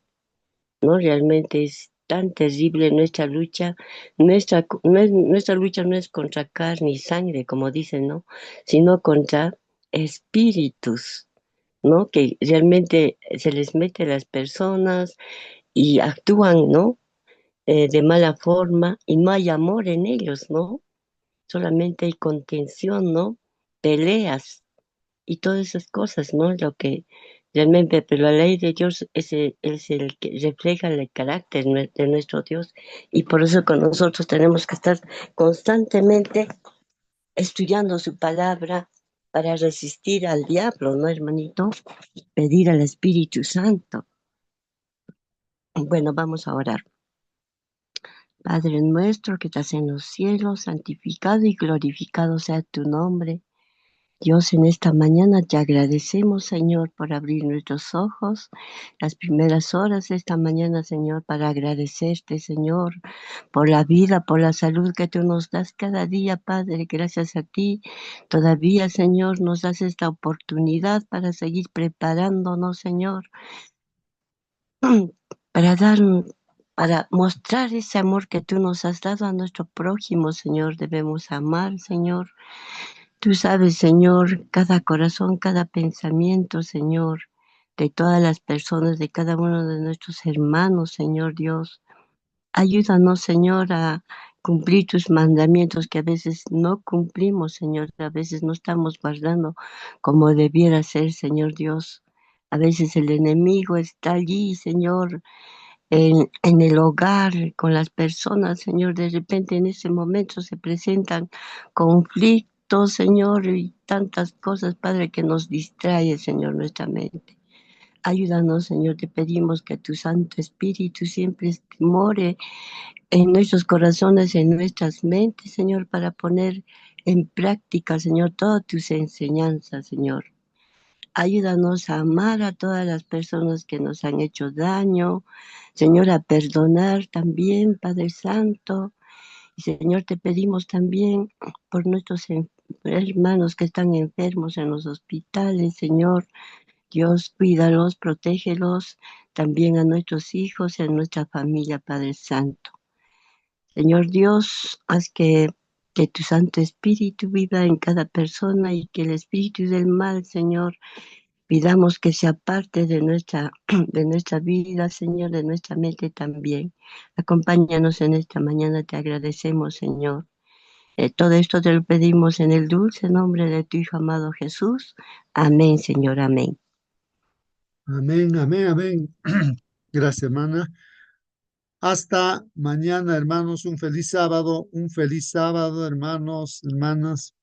¿no? Realmente es tan terrible nuestra lucha. Nuestra lucha no es contra carne y sangre, como dicen, ¿no? Sino contra espíritus, ¿no? Que realmente se les mete a las personas y actúan, ¿no? De mala forma y no hay amor en ellos, ¿no? Solamente hay contención, ¿no? Peleas y todas esas cosas, ¿no? Lo que realmente, pero la ley de Dios es el que refleja el carácter de nuestro Dios y por eso con nosotros tenemos que estar constantemente estudiando su palabra para resistir al diablo, ¿no, hermanito? Pedir al Espíritu Santo. Bueno, vamos a orar. Padre nuestro que estás en los cielos, santificado y glorificado sea tu nombre. Dios, en esta mañana te agradecemos, Señor, por abrir nuestros ojos, las primeras horas de esta mañana, Señor, para agradecerte, Señor, por la vida, por la salud que tú nos das cada día, Padre. Gracias a ti, todavía, Señor, nos das esta oportunidad para seguir preparándonos, Señor, para dar, para mostrar ese amor que tú nos has dado a nuestro prójimo, Señor. Debemos amar, Señor. Tú sabes, Señor, cada corazón, cada pensamiento, Señor, de todas las personas, de cada uno de nuestros hermanos, Señor Dios. Ayúdanos, Señor, a cumplir tus mandamientos que a veces no cumplimos, Señor. A veces no estamos guardando como debiera ser, Señor Dios. A veces el enemigo está allí, Señor, en el hogar, con las personas, Señor. De repente en ese momento se presentan conflictos, Señor, y tantas cosas, Padre, que nos distrae, Señor, nuestra mente. Ayúdanos, Señor, te pedimos que tu Santo Espíritu siempre more en nuestros corazones, en nuestras mentes, Señor, para poner en práctica, Señor, todas tus enseñanzas, Señor. Ayúdanos a amar a todas las personas que nos han hecho daño, Señor, a perdonar también, Padre Santo. Y Señor, te pedimos también por nuestros hermanos que están enfermos en los hospitales, Señor. Dios, cuídalos, protégelos, también a nuestros hijos y a nuestra familia, Padre Santo. Señor Dios, haz que tu Santo Espíritu viva en cada persona y que el espíritu del mal, Señor, pidamos que sea parte de de nuestra vida, Señor, de nuestra mente también. Acompáñanos en esta mañana, te agradecemos, Señor. Todo esto te lo pedimos en el dulce nombre de tu Hijo amado Jesús. Amén, Señor, amén. Amén, amén, amén. Gracias, hermana. Hasta mañana, hermanos. Un feliz sábado, hermanos, hermanas.